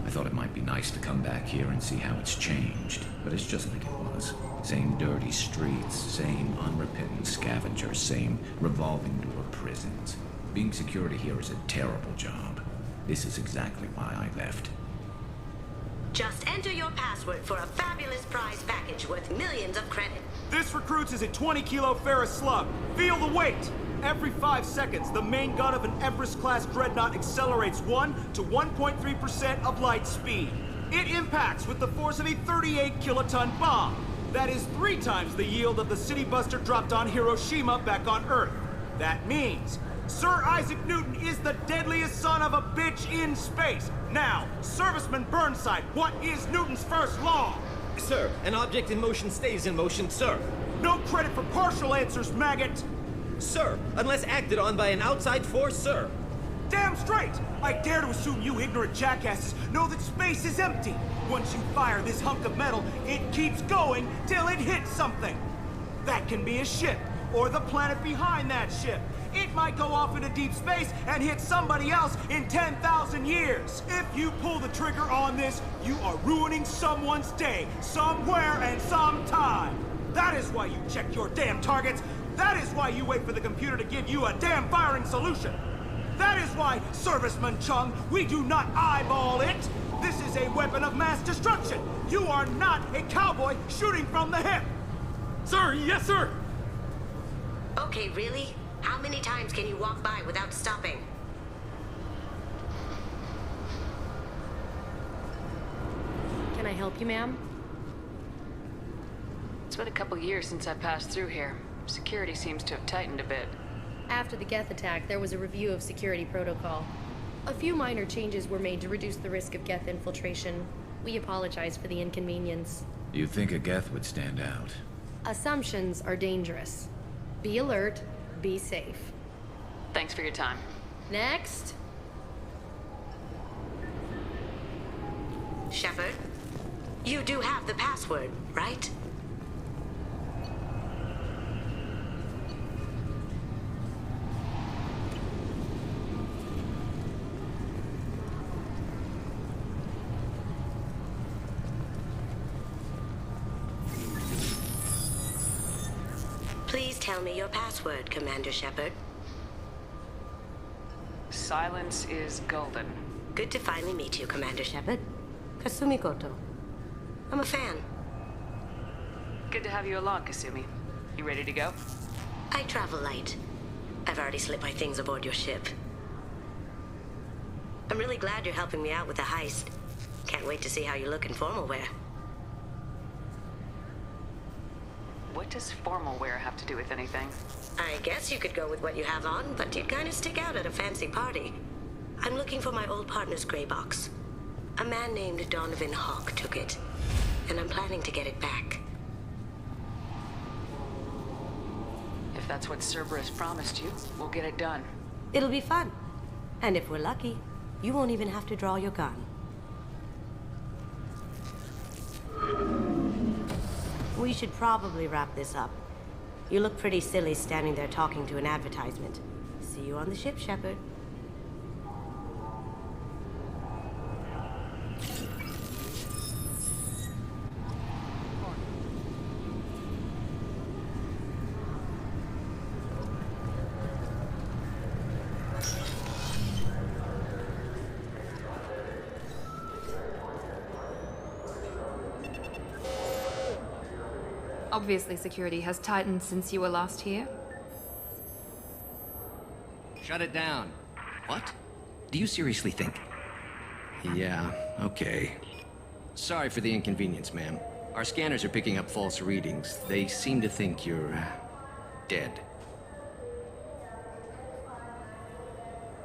I thought it might be nice to come back here and see how it's changed, but it's just like it was. Same dirty streets, same unrepentant scavengers, same revolving door prisons. Being security here is a terrible job. This is exactly why I left. Just enter your password for a fabulous prize package worth millions of credit. This recruits is a 20-kilo ferrous slug. Feel the weight! Every 5 seconds, the main gun of an Everest-class dreadnought accelerates 1 to 1.3% of light speed. It impacts with the force of a 38-kiloton bomb. That is 3 times the yield of the city buster dropped on Hiroshima back on Earth. That means Sir Isaac Newton is the deadliest son of a bitch in space. Now, Serviceman Burnside, what is Newton's first law? Sir, an object in motion stays in motion, sir. No credit for partial answers, maggot! Sir, unless acted on by an outside force, sir. Damn straight! I dare to assume you ignorant jackasses know that space is empty. Once you fire this hunk of metal, it keeps going till it hits something. That can be a ship, or the planet behind that ship. It might go off into deep space and hit somebody else in 10,000 years. If you pull the trigger on this, you are ruining someone's day, somewhere and sometime. That is why you check your damn targets. That is why you wait for the computer to give you a damn firing solution. That is why, Serviceman Chung, we do not eyeball it. This is a weapon of mass destruction. You are not a cowboy shooting from the hip. Sir, yes, sir. Okay, really? How many times can you walk by without stopping? Can I help you, ma'am? It's been a couple years since I passed through here. Security seems to have tightened a bit. After the Geth attack, there was a review of security protocol. A few minor changes were made to reduce the risk of Geth infiltration. We apologize for the inconvenience. You'd think a Geth would stand out. Assumptions are dangerous. Be alert, be safe. Thanks for your time. Next. Shepard, you do have the password, right? Please tell me your password, Commander Shepard. Silence is golden. Good to finally meet you, Commander Shepard. Kasumi Goto. I'm a fan. Good to have you along, Kasumi. You ready to go? I travel light. I've already slipped my things aboard your ship. I'm really glad you're helping me out with the heist. Can't wait to see how you look in formal wear. What does formal wear have to do with anything? I guess you could go with what you have on, but you'd kind of stick out at a fancy party. I'm looking for my old partner's gray box. A man named Donovan Hawk took it, and I'm planning to get it back. If that's what Cerberus promised you, we'll get it done. It'll be fun. And if we're lucky, you won't even have to draw your gun. We should probably wrap this up. You look pretty silly standing there talking to an advertisement. See you on the ship, Shepard. Obviously, security has tightened since you were last here. Shut it down. What? Do you seriously think? Yeah, okay. Sorry for the inconvenience, ma'am. Our scanners are picking up false readings. They seem to think you're... dead.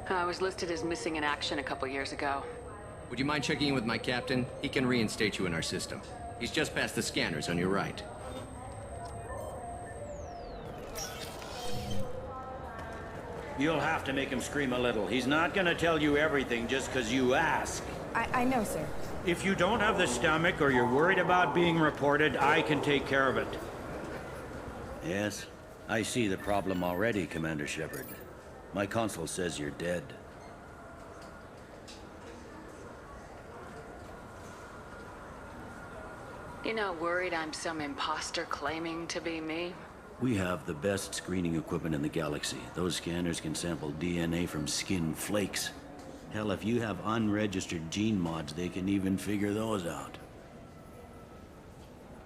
I was listed as missing in action a couple years ago. Would you mind checking in with my captain? He can reinstate you in our system. He's just past the scanners on your right. You'll have to make him scream a little. He's not gonna tell you everything just because you ask. I know, sir. If you don't have the stomach or you're worried about being reported, I can take care of it. Yes, I see the problem already, Commander Shepard. My console says you're dead. You're not worried I'm some imposter claiming to be me? We have the best screening equipment in the galaxy. Those scanners can sample DNA from skin flakes. Hell, if you have unregistered gene mods, they can even figure those out.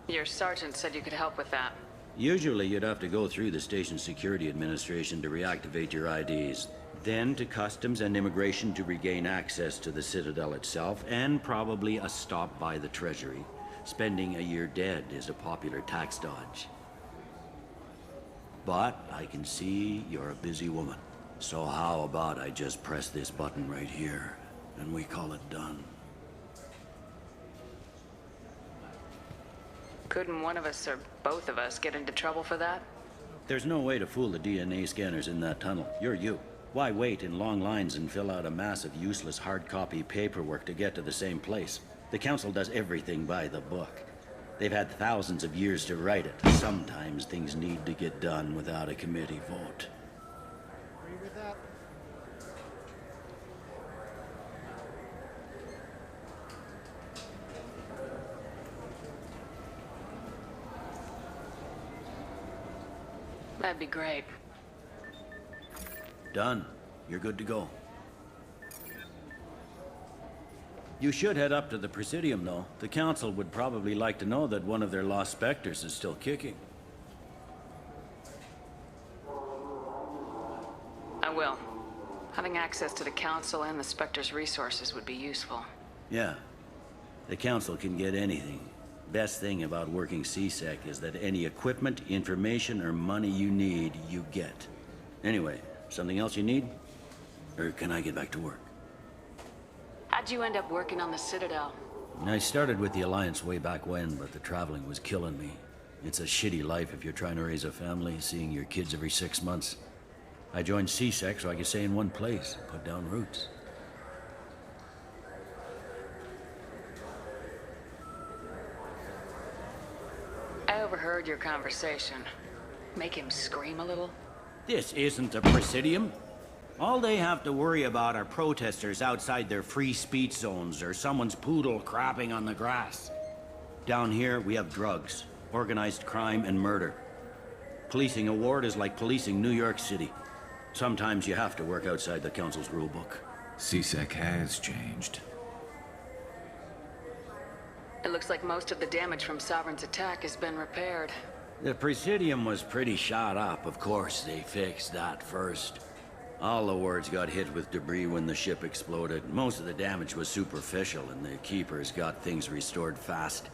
Your sergeant said you could help with that. Usually, you'd have to go through the station security administration to reactivate your IDs. Then to customs and immigration to regain access to the Citadel itself, and probably a stop by the Treasury. Spending a year dead is a popular tax dodge. But I can see you're a busy woman. So how about I just press this button right here, and we call it done? Couldn't one of us or both of us get into trouble for that? There's no way to fool the DNA scanners in that tunnel. You're you. Why wait in long lines and fill out a massive useless hard copy paperwork to get to the same place? The Council does everything by the book. They've had thousands of years to write it. Sometimes things need to get done without a committee vote. Agree with that? That'd be great. Done. You're good to go. You should head up to the Presidium, though. The Council would probably like to know that one of their lost Spectres is still kicking. I will. Having access to the Council and the Spectre's resources would be useful. Yeah. The Council can get anything. Best thing about working CSEC is that any equipment, information, or money you need, you get. Anyway, something else you need? Or can I get back to work? How'd you end up working on the Citadel? I started with the Alliance way back when, but the traveling was killing me. It's a shitty life if you're trying to raise a family, seeing your kids every 6 months. I joined CSEC so I could stay in one place, put down roots. I overheard your conversation. Make him scream a little? This isn't a Presidium. All they have to worry about are protesters outside their free speech zones or someone's poodle crapping on the grass. Down here, we have drugs, organized crime, and murder. Policing a ward is like policing New York City. Sometimes you have to work outside the Council's rulebook. CSEC has changed. It looks like most of the damage from Sovereign's attack has been repaired. The Presidium was pretty shot up. Of course, they fixed that first. All the wards got hit with debris when the ship exploded. Most of the damage was superficial, and the Keepers got things restored fast.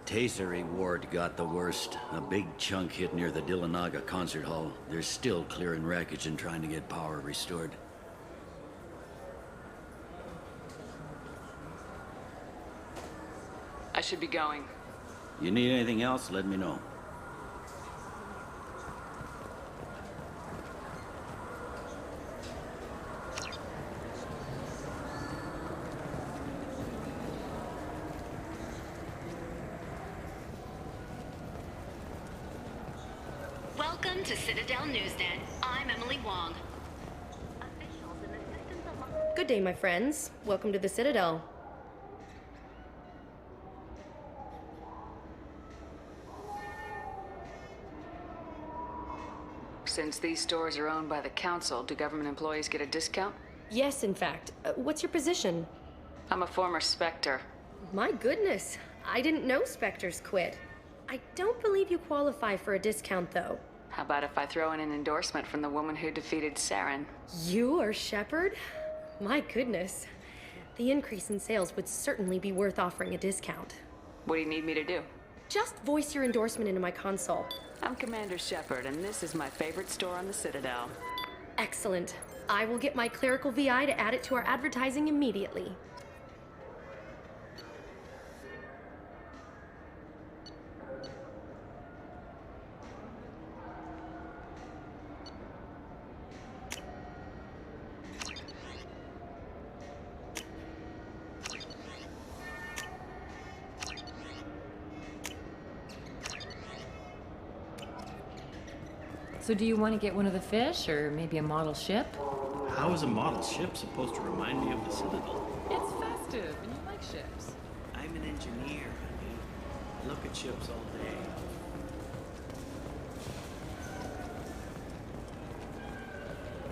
Tasery Ward got the worst. A big chunk hit near the Dillanaga concert hall. They're still clearing wreckage and trying to get power restored. I should be going. You need anything else, let me know. Welcome to Citadel Newsnet. I'm Emily Wong. Good day, my friends. Welcome to the Citadel. Since these stores are owned by the Council, do government employees get a discount? Yes, in fact. What's your position? I'm a former Spectre. My goodness. I didn't know Spectres quit. I don't believe you qualify for a discount, though. How about if I throw in an endorsement from the woman who defeated Saren? You are Shepard? My goodness. The increase in sales would certainly be worth offering a discount. What do you need me to do? Just voice your endorsement into my console. I'm Commander Shepard, and this is my favorite store on the Citadel. Excellent. I will get my clerical VI to add it to our advertising immediately. So do you want to get one of the fish, or maybe a model ship? How is a model ship supposed to remind me of the Citadel? It's festive, and you like ships. I'm an engineer, honey. I look at ships all day.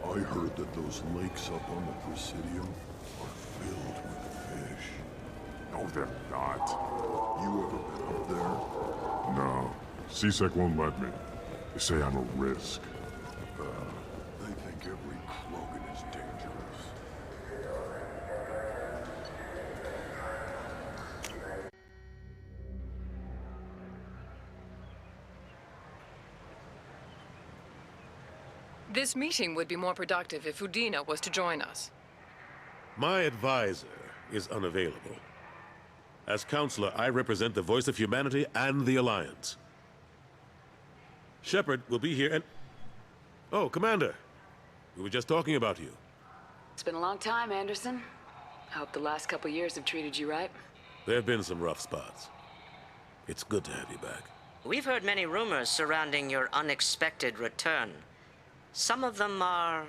I heard that those lakes up on the Presidium are filled with fish. No, they're not. You ever been up there? No. CSEC won't let me. They say I'm a risk. They think every Krogan is dangerous. This meeting would be more productive if Udina was to join us. My advisor is unavailable. As counselor, I represent the voice of humanity and the Alliance. Shepard will be here and... Oh, Commander. We were just talking about you. It's been a long time, Anderson. I hope the last couple years have treated you right. There have been some rough spots. It's good to have you back. We've heard many rumors surrounding your unexpected return. Some of them are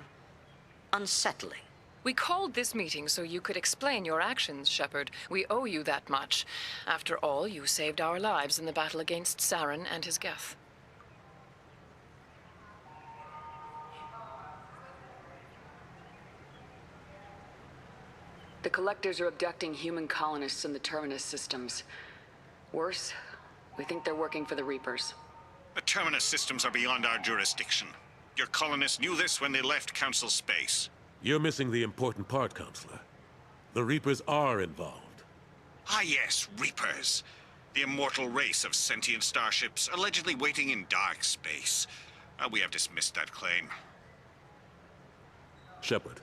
unsettling. We called this meeting so you could explain your actions, Shepard. We owe you that much. After all, you saved our lives in the battle against Saren and his Geth. The Collectors are abducting human colonists in the Terminus systems. Worse, we think they're working for the Reapers. The Terminus systems are beyond our jurisdiction. Your colonists knew this when they left Council space. You're missing the important part, Counselor. The Reapers are involved. Ah yes, Reapers. The immortal race of sentient starships allegedly waiting in dark space. We have dismissed that claim. Shepard,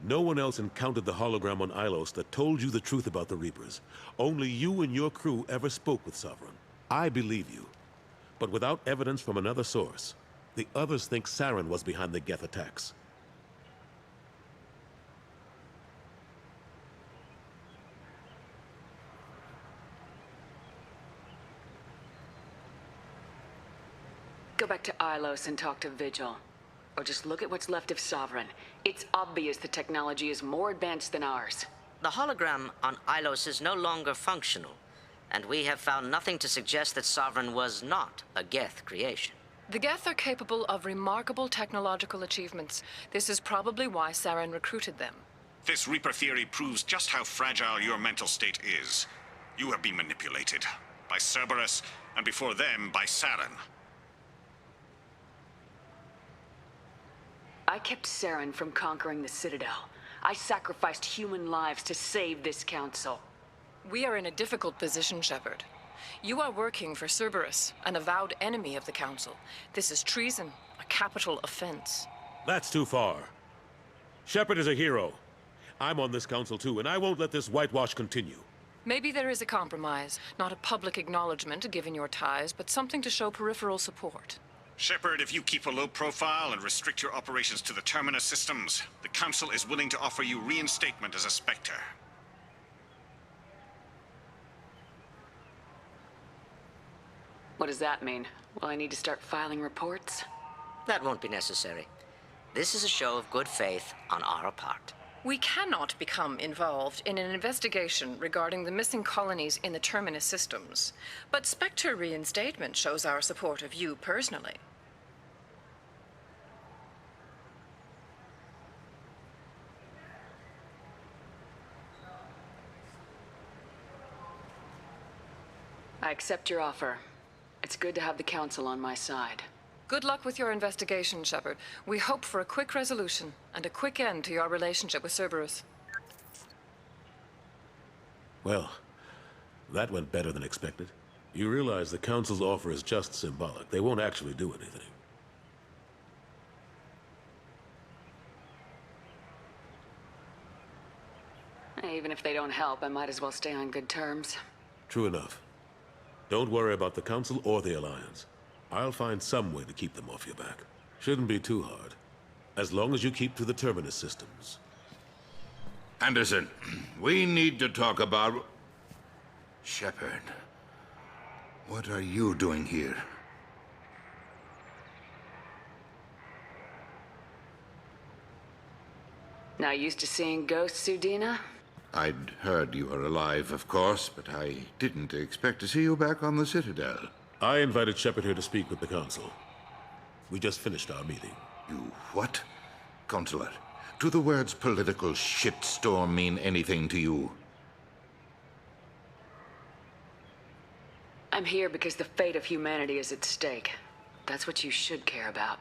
no one else encountered the hologram on Ilos that told you the truth about the Reapers. Only you and your crew ever spoke with Sovereign. I believe you. But without evidence from another source, the others think Saren was behind the Geth attacks. Go back to Ilos and talk to Vigil. Or just look at what's left of Sovereign. It's obvious the technology is more advanced than ours. The hologram on Ilos is no longer functional, and we have found nothing to suggest that Sovereign was not a Geth creation. The Geth are capable of remarkable technological achievements. This is probably why Saren recruited them. This Reaper theory proves just how fragile your mental state is. You have been manipulated. By Cerberus, and before them, by Saren. I kept Saren from conquering the Citadel. I sacrificed human lives to save this council. We are in a difficult position, Shepard. You are working for Cerberus, an avowed enemy of the Council. This is treason, a capital offense. That's too far. Shepard is a hero. I'm on this council too, and I won't let this whitewash continue. Maybe there is a compromise. Not a public acknowledgement given your ties, but something to show peripheral support. Shepard, if you keep a low profile and restrict your operations to the Terminus systems, the Council is willing to offer you reinstatement as a Spectre. What does that mean? Will I need to start filing reports? That won't be necessary. This is a show of good faith on our part. We cannot become involved in an investigation regarding the missing colonies in the Terminus systems. But Spectre reinstatement shows our support of you personally. I accept your offer. It's good to have the Council on my side. Good luck with your investigation, Shepard. We hope for a quick resolution and a quick end to your relationship with Cerberus. Well, that went better than expected. You realize the Council's offer is just symbolic. They won't actually do anything. Even if they don't help, I might as well stay on good terms. True enough. Don't worry about the Council or the Alliance. I'll find some way to keep them off your back. Shouldn't be too hard. As long as you keep to the Terminus systems. Anderson, we need to talk about... Shepard. What are you doing here? Not used to seeing ghosts, Udina? I'd heard you were alive, of course, but I didn't expect to see you back on the Citadel. I invited Shepard here to speak with the Council. We just finished our meeting. You what? Consular, do the words political shitstorm mean anything to you? I'm here because the fate of humanity is at stake. That's what you should care about.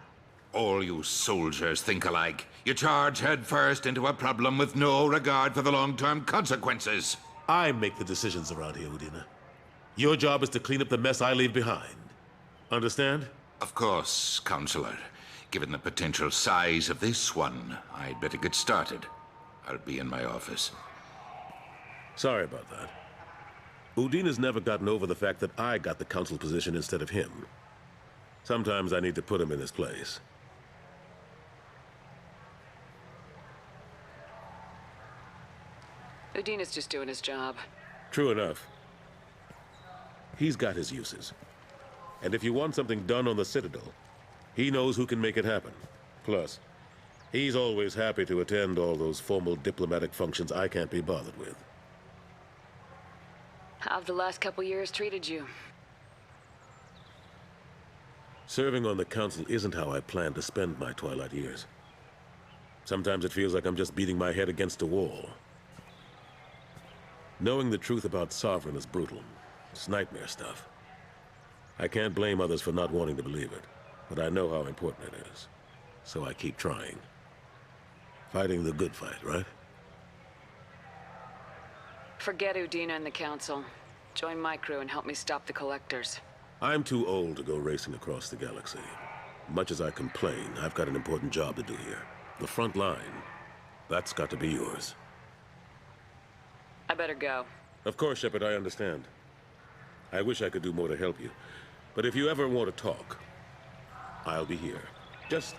All you soldiers think alike. You charge headfirst into a problem with no regard for the long-term consequences. I make the decisions around here, Udina. Your job is to clean up the mess I leave behind. Understand? Of course, Counselor. Given the potential size of this one, I'd better get started. I'll be in my office. Sorry about that. Udina's never gotten over the fact that I got the Council position instead of him. Sometimes I need to put him in his place. Udina's just doing his job. True enough. He's got his uses. And if you want something done on the Citadel, he knows who can make it happen. Plus, he's always happy to attend all those formal diplomatic functions I can't be bothered with. How have the last couple years treated you? Serving on the Council isn't how I plan to spend my twilight years. Sometimes it feels like I'm just beating my head against a wall. Knowing the truth about Sovereign is brutal. It's nightmare stuff. I can't blame others for not wanting to believe it, but I know how important it is. So I keep trying. Fighting the good fight, right? Forget Udina and the Council. Join my crew and help me stop the Collectors. I'm too old to go racing across the galaxy. Much as I complain, I've got an important job to do here. The front line. That's got to be yours. I better go. Of course, Shepard, I understand. I wish I could do more to help you. But if you ever want to talk, I'll be here. Just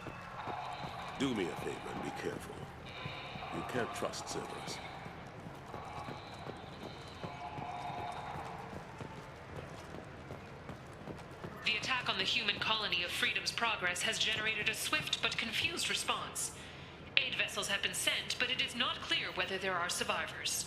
do me a favor and be careful. You can't trust Cerberus. The attack on the human colony of Freedom's Progress has generated a swift but confused response. Aid vessels have been sent, but it is not clear whether there are survivors.